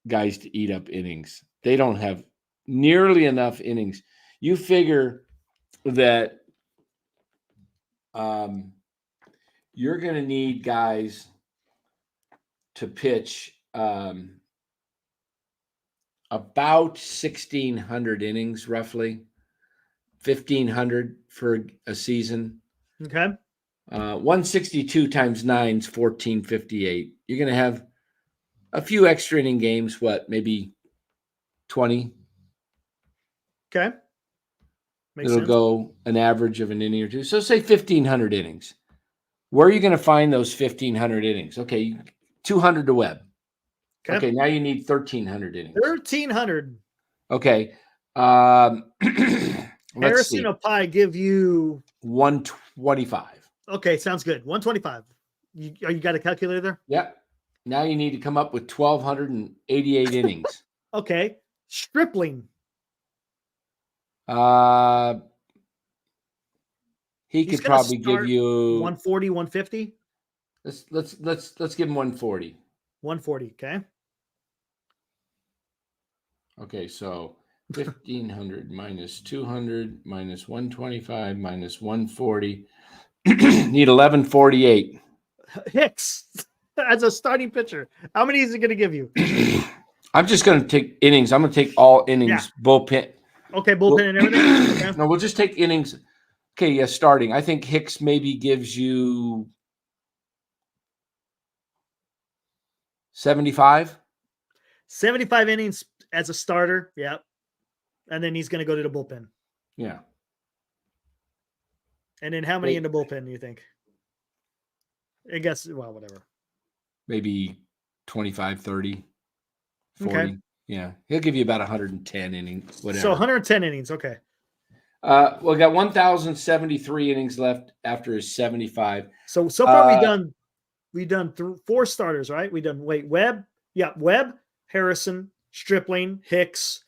guys, to eat up innings. They don't have nearly enough innings. You figure that you're going to need guys to pitch about 1,600 innings, roughly 1,500 for a season. Okay. 162 times 9 is 1,458. You're going to have a few extra inning games. What, maybe 20? Okay. Makes It'll sense. go an average of an inning or two. So say 1,500 innings. Where are you going to find those 1,500 innings? Okay, 200 to Webb. Okay, now you need 1,300 innings. 1,300. Okay. Let's Harrison see. will probably give you 125. Okay, sounds good. 125. You got a calculator there? Yep. Now you need to come up with 1,288 innings. Okay. Stripling. He He's could gonna probably give start you 140, 150. let's give him 140. 140. Okay. Okay, so 1,500 minus 200 minus 125 minus 140. Need 1,148. Hicks as a starting pitcher. How many is he going to give you? I'm just going to take innings. I'm going to take all innings, bullpen. Okay, bullpen and everything. Okay. No, we'll just take innings. Okay, yeah, starting. I think Hicks maybe gives you 75. 75 innings as a starter. Yep. And then he's going to go to the bullpen. Yeah. And then how many in the bullpen do you think? I guess, well, whatever. Maybe 25, 30, 40. Okay. Yeah. He'll give you about 110 innings, whatever. So 110 innings. Okay. We got 1,073 innings left after his 75. So far we've done 4 starters, right? We done Webb. Yeah, Webb, Harrison, Stripling, Hicks.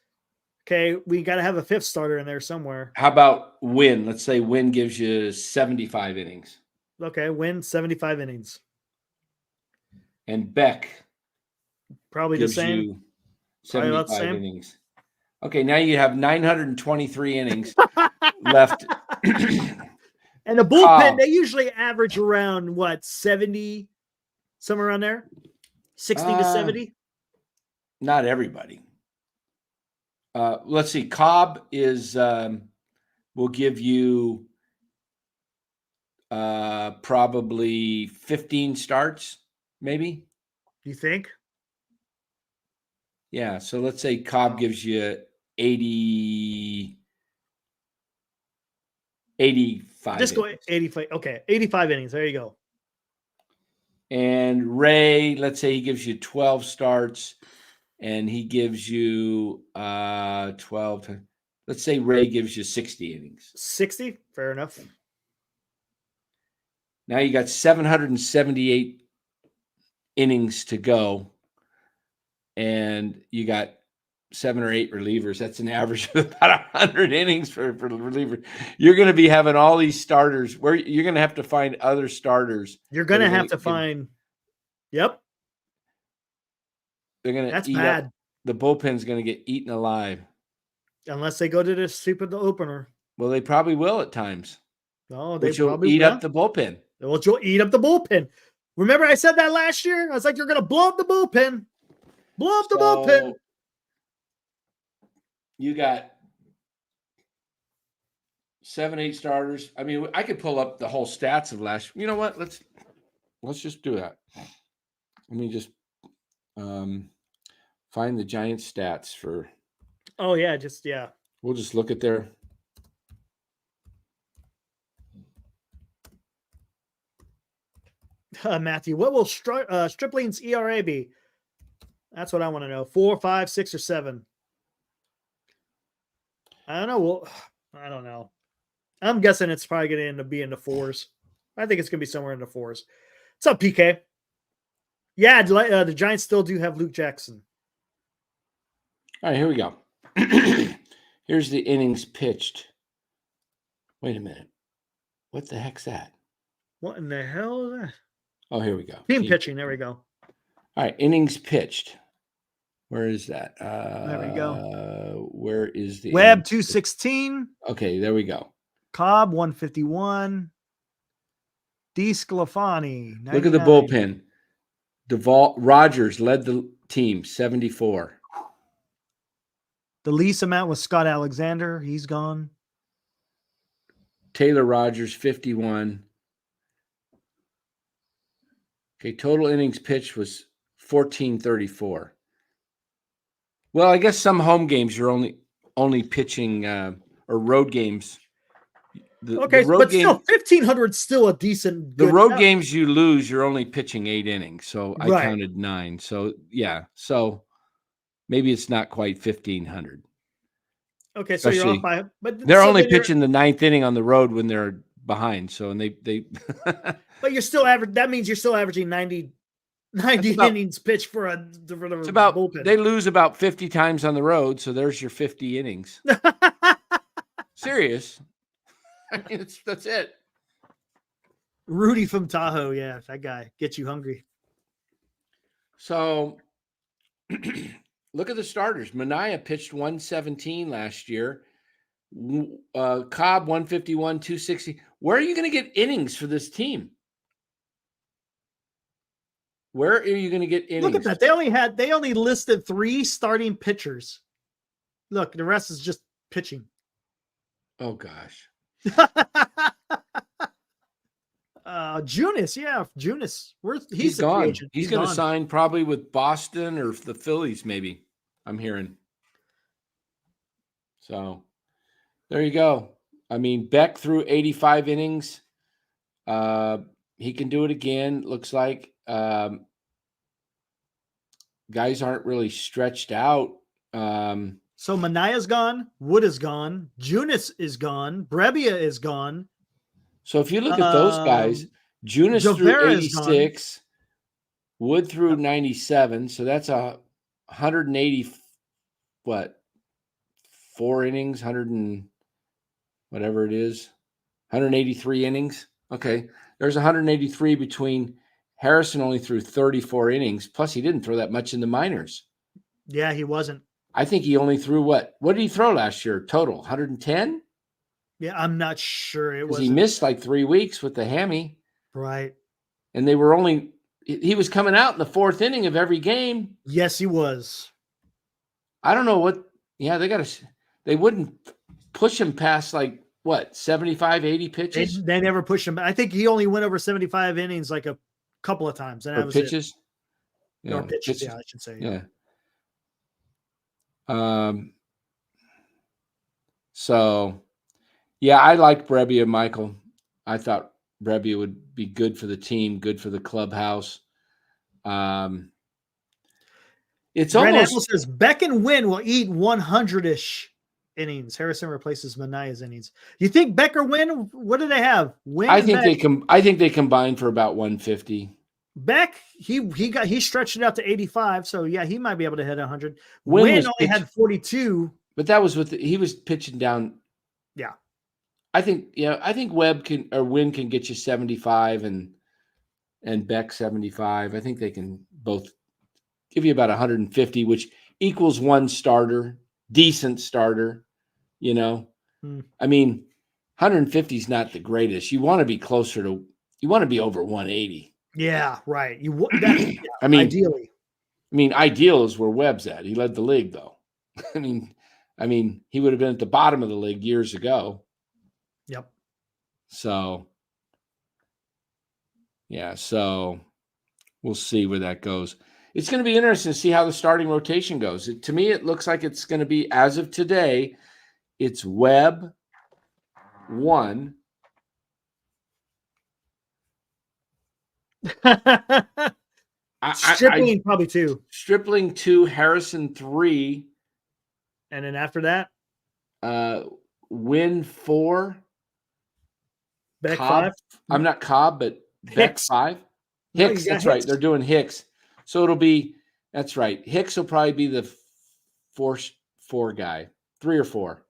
Okay, we got to have a 5th starter in there somewhere. How about Wynn? Let's say Wynn gives you 75 innings. Okay, Wynn 75 innings. And Beck probably the gives same. you 75 the same. innings. Okay, now you have 923 innings left. And the bullpen, they usually average around what, 70, somewhere around there? 60 to 70? Not everybody. Let's see. Cobb is will give you probably 15 starts, maybe. You think? Yeah. So let's say Cobb gives you 85. Just go 85. Okay, 85 innings. There you go. And Ray, let's say he gives you 12 starts and he gives you 12. Let's say Ray gives you 60 innings. 60? Fair enough. Now you got 778 innings to go. And you got 7 or 8 relievers. That's an average of about 100 innings for the reliever. You're going to be having all these starters where you're going to have to find other starters. You're going to have to find. Yep. They're going to. That's bad. Up. The bullpen's going to get eaten alive. Unless they go to this stupid opener. Well, they probably will at times. No, they probably eat up the bullpen. Which will eat up the bullpen. Remember I said that last year? I was like, you're going to blow up the bullpen. Blow up the bullpen. You got 7, 8 starters. I mean, I could pull up the whole stats of last. You know what? Let's just do that. Let me just find the Giants stats for. Oh yeah, We'll just look at their. Matthew, what will Stripling's ERA be? That's what I want to know. 4, 5, 6, or 7. I don't know. Well, I don't know. I'm guessing it's probably going to end up being the 4s. I think it's going to be somewhere in the 4s. What's up, PK? Yeah, the Giants still do have Luke Jackson. All right, here we go. Here's the innings pitched Wait a minute. What the heck's that? What in the hell is that? Oh, here we go. Team pitching. There we go. All right, innings pitched. Where is that? There we go. Where is the Webb innings? 216. Okay, there we go. Cobb 151. DeSclafani. Look at the 99. bullpen. Rogers led the team, 74. The least amount was Scott Alexander. He's gone. Taylor Rogers, 51. Okay, total innings pitched was 1434. Well, I guess some home games you're only pitching or road games. Okay, but still 1,500 is still a decent. The road games you lose, you're only pitching 8 innings. So I Right. counted 9. So yeah, so maybe it's not quite 1,500. Okay, so you're off by, but they're so only then you're- pitching the 9th inning on the road when they're behind. So and they But you're still average. That means you're still averaging 90 innings pitched for it's about bullpen. they lose about 50 times on the road. So there's your 50 innings. Serious. I mean, that's it. Rudy from Tahoe, yeah, that guy gets you hungry. So look at the starters. Manaea pitched 117 last year. Cobb 151, 260. Where are you going to get innings for this team? Where are you going to get innings? Look at that. They only listed 3 starting pitchers. Look, the rest is just pitching. Oh gosh. Junis, yeah, Junis. He's gone. free agent. He's going to gone. sign probably with Boston or the Phillies, maybe. I'm hearing. So there you go. I mean, Beck threw 85 innings. He can do it again. Looks like guys aren't really stretched out. So Manaea's gone. Wood is gone. Junis is gone. Brebbia is gone. So if you look at those guys, Junis threw Jovera is 86, Wood threw 97. So that's 180, 4 innings, 100 and whatever it is, 183 innings. Okay. There's 183 between. Harrison only threw 34 innings. Plus he didn't throw that much in the minors. Yeah, he wasn't. I think he only threw what did he throw last year total? 110? Yeah, I'm not sure. It was. He missed like 3 weeks with the hammy. Right. And he was coming out in the 4th inning of every game. Yes, he was. I don't know what, they wouldn't push him past 75, 80 pitches? They never pushed him. I think he only went over 75 innings like a couple of times. And that was pitches? it. Or pitches, yeah, I should say. Yeah. So, yeah, I like Brebbia, Michael. I thought Brebbia would be good for the team, good for the clubhouse. It's Brent almost Adams says Beck and Wynn will eat 100-ish innings. Harrison replaces Manaea's innings. You think Beck or Wynn? What do they have? Wynn. I think they combined for about 150. Beck, he stretched it out to 85, so yeah, he might be able to hit 100. Wynn Wynn only had 42, but that was he was pitching down. Yeah, I think Wynn can get you 75 and Beck 75. I think they can both give you about 150, which equals one starter, decent starter. I mean, 150 is not the greatest. You want to be over 180. Yeah, right. Ideally. Ideal is where Webb's at. He led the league, though. I mean, he would have been at the bottom of the league years ago. Yep. So, yeah. So, we'll see where that goes. It's going to be interesting to see how the starting rotation goes. To me, it looks like it's going to be, as of today, it's Webb 1. Stripling probably 2. Stripling 2, Harrison 3. And then after that? Wynn 4. Beck Cobb, 5. I'm not Cobb, but Beck 5. Hicks, that's right. They're doing Hicks. So it'll be, that's right. Hicks will probably be the 4 guy. 3 or 4.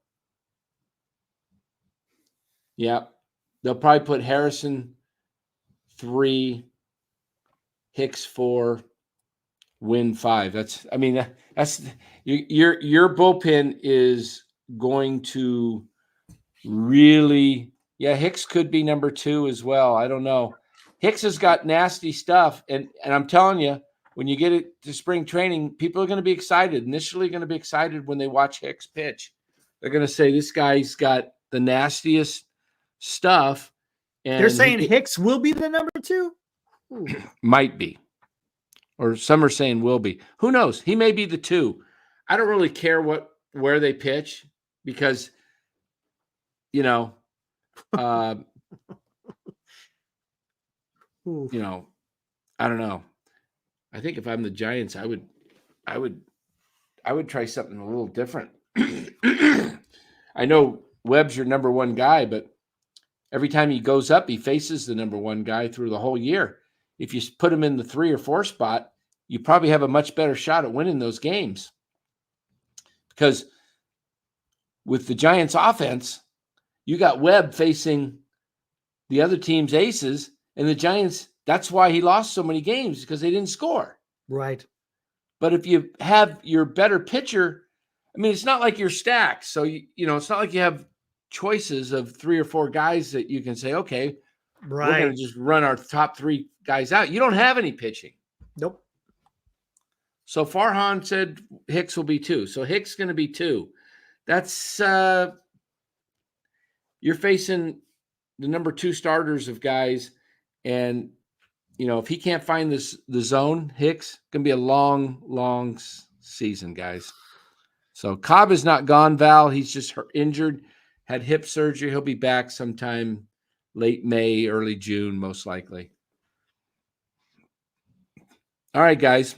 Yeah. They'll probably put Harrison 3, Hicks 4, Win 5. That's your bullpen is going to really, yeah, Hicks could be number 2 as well. I don't know. Hicks has got nasty stuff, and I'm telling you, when you get it to spring training, people are going to be excited. Initially going to be excited when they watch Hicks pitch. They're going to say this guy's got the nastiest stuff. And They're saying Hicks will be the number 2? Ooh. Might be. Or some are saying will be. Who knows? He may be the 2. I don't really care where they pitch because, you know, I don't know. I think if I'm the Giants, I would try something a little different. I know Webb's your number 1 guy, but every time he goes up, he faces the number 1 guy through the whole year. If you put him in the 3 or 4 spot, you probably have a much better shot at winning those games. Because with the Giants offense, you got Webb facing the other team's aces, and the Giants, that's why he lost so many games, because they didn't score. Right. But if you have your better pitcher, I mean, it's not like you're stacked. So, it's not like you have choices of 3 or 4 guys that you can say, okay, right, we're going to just run our top 3 guys out. You don't have any pitching. Nope. So Farhan said Hicks will be 2. So Hicks going to be 2. That's you're facing the number 2 starters of guys, and if he can't find the zone, Hicks going to be a long season, guys. So Cobb is not gone, Val. He's just injured, had hip surgery. He'll be back sometime late May, early June, most likely. All right, guys.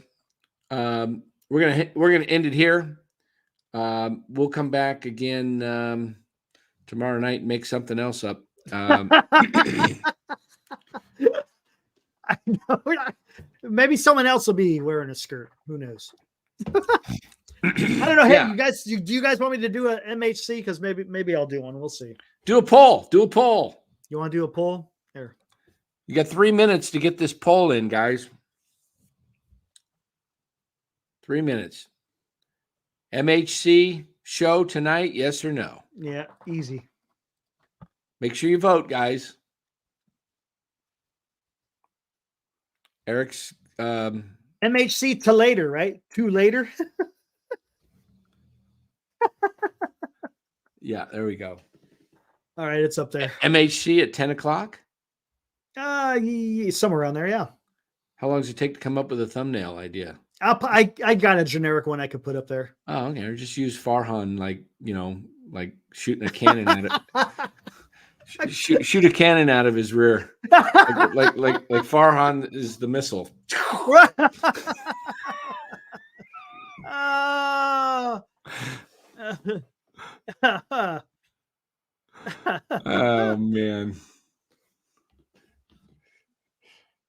We're gonna end it here. We'll come back again tomorrow night and make something else up. I know. Maybe someone else will be wearing a skirt. Who knows? I don't know. Hey, Yeah. do you guys want me to do a MHC? Because maybe I'll do one. We'll see. Do a poll. You want to do a poll? Here. You got 3 minutes to get this poll in, guys. 3 minutes. MHC show tonight, yes or no? Yeah, easy. Make sure you vote, guys. Eric's MHC to later, right? To later. Yeah, there we go. All right, it's up there. MHC at 10 o'clock? Somewhere around there, yeah. How long does it take to come up with a thumbnail idea? I got a generic one I could put up there. Oh, okay. Or just use Farhan, like shooting a cannon at it. Shoot a cannon out of his rear, like Farhan is the missile. Oh man!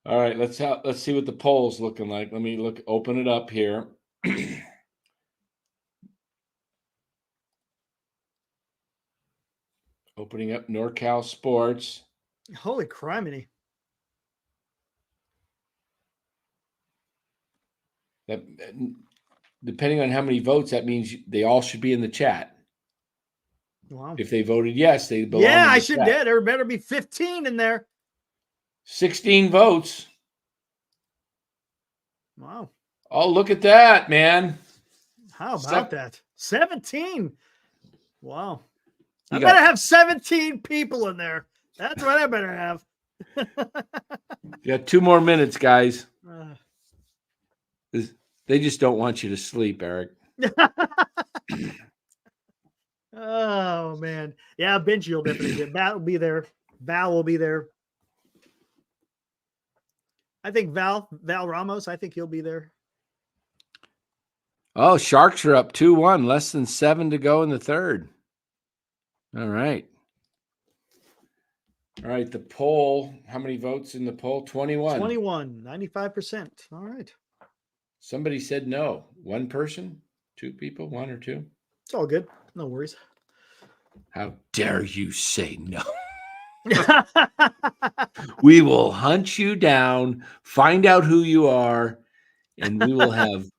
All right, let's see what the poll's looking like. Let me open it up here. Opening up NorCal Sports. Holy criminy. That, depending on how many votes, that means they all should be in the chat. Wow. If they voted yes, they belong. Yeah, in the I should chat. get. There better be 15 in there. 16 votes. Wow. Oh, look at that, man. How about that? 17. Wow. You I better have 17 people in there. That's what I better have. You got 2 more minutes, guys. They just don't want you to sleep, Eric. Oh, man. Yeah, Benji will definitely get. Val will be there. Val will be there. I think Val Ramos, I think he'll be there. Oh, Sharks are up 2-1, less than 7 to go in the third. All right. All right, the poll. How many votes in the poll? 21. 21, 95%. All right. Somebody said no. 1 person? 2 people? 1 or 2? It's all good. No worries. How dare you say no? We will hunt you down, find out who you are, and we will have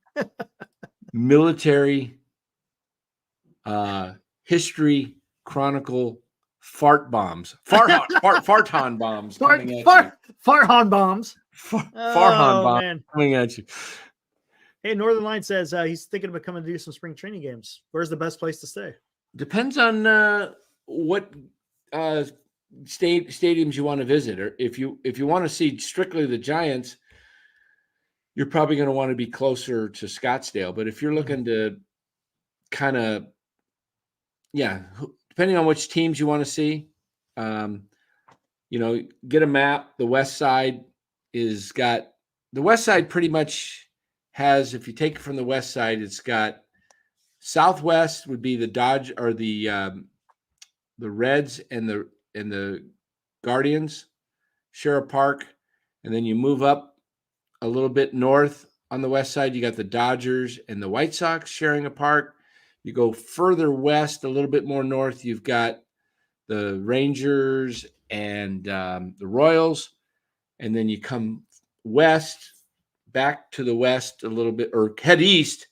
military history chronicle farton bombs coming at you. Farhan bombs. Farhan Oh, bombs man. coming at you. Hey, Northern Line says he's thinking about coming to do some spring training games. Where's the best place to stay? Depends on what stadiums you want to visit, or if you want to see strictly the Giants, you're probably going to want to be closer to Scottsdale. But if you're looking to kind of, depending on which teams you want to see, get a map. The West Side pretty much has, if you take it from the West Side, it's got Southwest would be the Dodge or the Reds and the Guardians share a park, and then you move up a little bit north on the West Side. You got the Dodgers and the White Sox sharing a park. You go further west, a little bit more north, you've got the Rangers and the Royals, and then you come west, back to the west a little bit, or head east.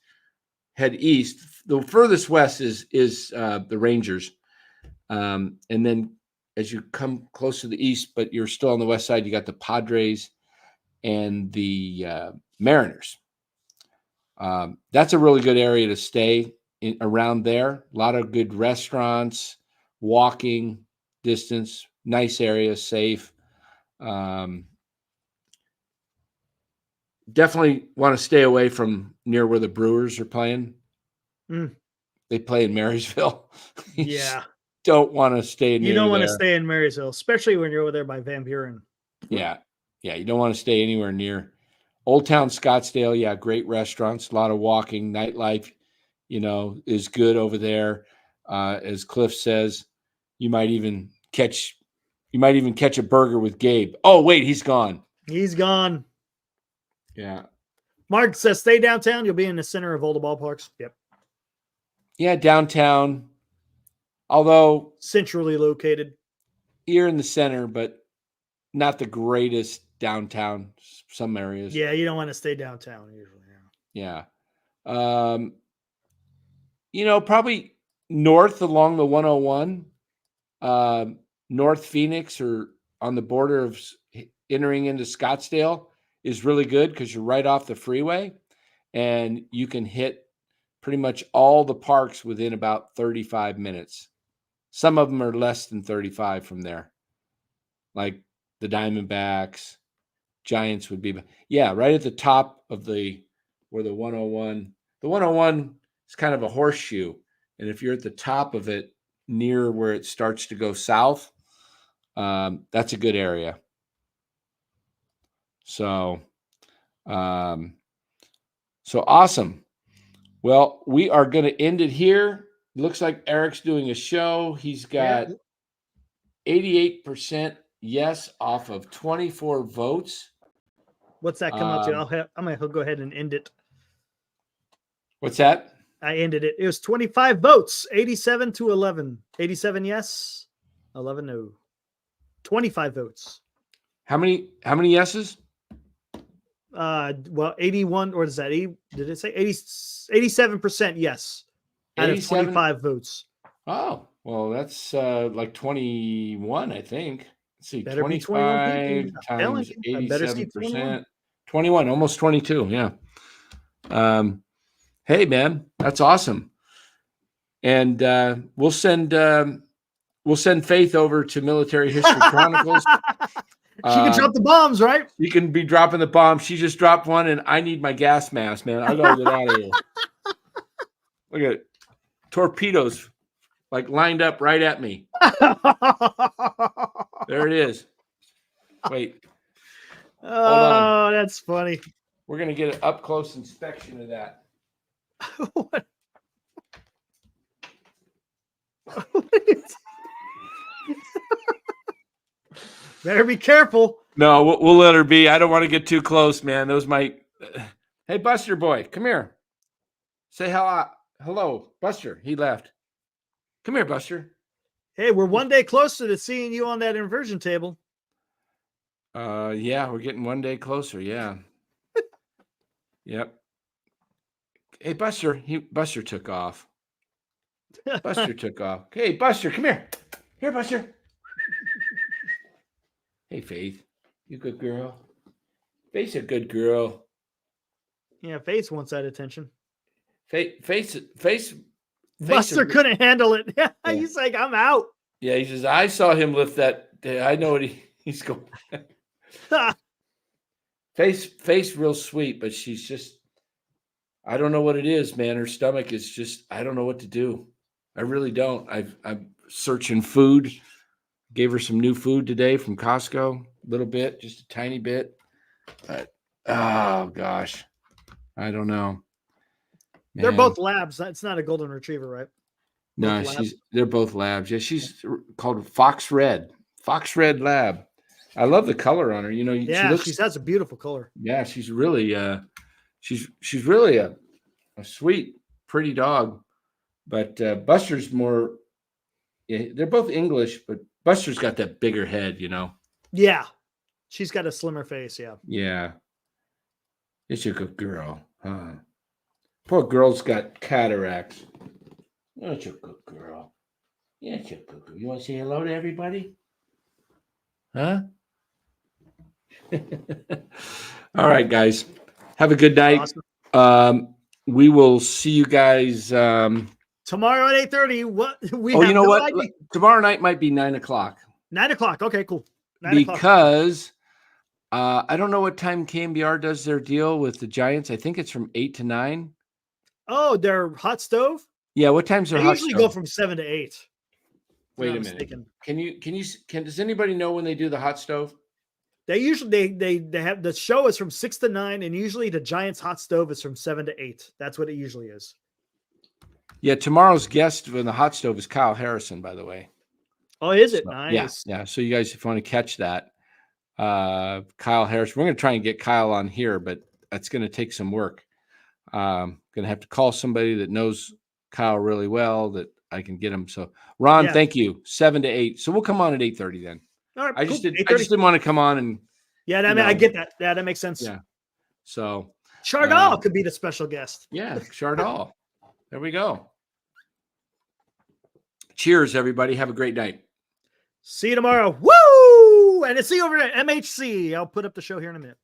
The furthest west is the Rangers, and then as you come close to the east, but you're still on the west side, you got the Padres and the Mariners. That's a really good area to stay around there. A lot of good restaurants, walking distance, nice area, safe. Definitely want to stay away from near where the Brewers are playing. They play in Marysville. Yeah. Don't want to stay near You don't want to there. stay in Marysville, especially when you're over there by Van Buren. Yeah. You don't want to stay anywhere near Old Town Scottsdale. Yeah, great restaurants, a lot of walking, nightlife, is good over there. As Cliff says, you might even catch a burger with Gabe. Oh, wait, he's gone. He's gone. Yeah. Mark says, stay downtown. You'll be in the center of all the ballparks. Yep. Yeah, downtown. Although centrally located. You're in the center, but not the greatest downtown. Some areas. Yeah, you don't want to stay downtown usually. Yeah. Probably north along the 101, North Phoenix, or on the border of entering into Scottsdale is really good because you're right off the freeway and you can hit pretty much all the parks within about 35 minutes. Some of them are less than 35 from there, like the Diamondbacks, Giants would be. Yeah, right at the top of where the 101. The 101 is kind of a horseshoe, and if you're at the top of it, near where it starts to go south, that's a good area. So awesome. Well, we are going to end it here. Looks like Eric's doing a show. He's got 88% yes off of 24 votes. What's that come out to? I'm going to go ahead and end it. What's that? I ended it. It was 25 votes, 87 to 11. 87 yes, 11 no. 25 votes. How many yeses? Well, 81, or is that 80? Did it say 87% yes out of 25 votes? Oh, well, that's like 21, I think. Let's see, better 25 times 87%. 21, almost 22. Yeah. Hey, man, that's awesome. And we'll send Faith over to Military History Chronicles. She can drop the bombs, right? You can be dropping the bomb. She just dropped one, and I need my gas mask, man. I gotta get out of here. Look at it. Torpedoes, like lined up right at me. There it is. Wait. Hold on. That's funny. We're gonna get an up close inspection of that. What? Better be careful. No, we'll let her be. I don't want to get too close, man. Those might. Hey, Buster boy, come here. Say hello. Hello, Buster. He left. Come here, Buster. Hey, we're one day closer to seeing you on that inversion table. Yeah, we're getting one day closer. Yeah. Yep. Hey, Buster. Buster took off. Buster took off. Hey, Buster, come here. Here, Buster. Hey, Faith. You good girl. Faith's a good girl. Yeah, Face wants that attention. Face. Buster couldn't handle it. Yeah. He's like, I'm out. Yeah, he says, I saw him lift that. I know what he's going. Face real sweet, but she's just, I don't know what it is, man. Her stomach is just, I don't know what to do. I really don't. I'm searching food. Gave her some new food today from Costco, a little bit, just a tiny bit. But, oh, gosh. I don't know. They're Man. both labs. That's not a golden retriever, right? No, they're both labs. Yeah, she's called Fox Red Lab. I love the color on her. You know, yeah, she has a beautiful color. Yeah, she's really she's really a sweet, pretty dog. But Buster's more. Yeah, they're both English, but Buster's got that bigger head. You know. Yeah, she's got a slimmer face. Yeah. Yeah. It's a good girl, huh? Poor girl's got cataracts. That's a good girl. Yeah, it's a good girl. You want to say hello to everybody? Huh? All right, guys. Have a good night. Awesome. We will see you guys tomorrow at 8:30. What we you know what? idea. Tomorrow night might be 9:00. 9:00. Okay, cool. 9:00. Because I don't know what time KMBR does their deal with the Giants. I think it's from 8 to 9. Oh, their hot stove? Yeah, what time's their they hot usually stove? go from 7 to 8. Wait a minute. Does anybody know when they do the hot stove? They usually they have the show is from 6 to 9, and usually the Giants hot stove is from 7 to 8. That's what it usually is. Yeah, tomorrow's guest in the hot stove is Kyle Harrison, by the way. Oh, is it? So, Nice. Yeah. So you guys, if you want to catch that, Kyle Harrison, we're going to try and get Kyle on here, but that's going to take some work. Going to have to call somebody that knows Kyle really well that I can get him. So Ron, thank you. 7 to 8. So we'll come on at 8:30 then. All right, I just didn't want to come on and. Yeah, I mean, I get that. Yeah, that makes sense. Yeah. So Chardal could be the special guest. Yeah, Chardal. There we go. Cheers, everybody. Have a great night. See you tomorrow. Woo! And see you over at MHC. I'll put up the show here in a minute.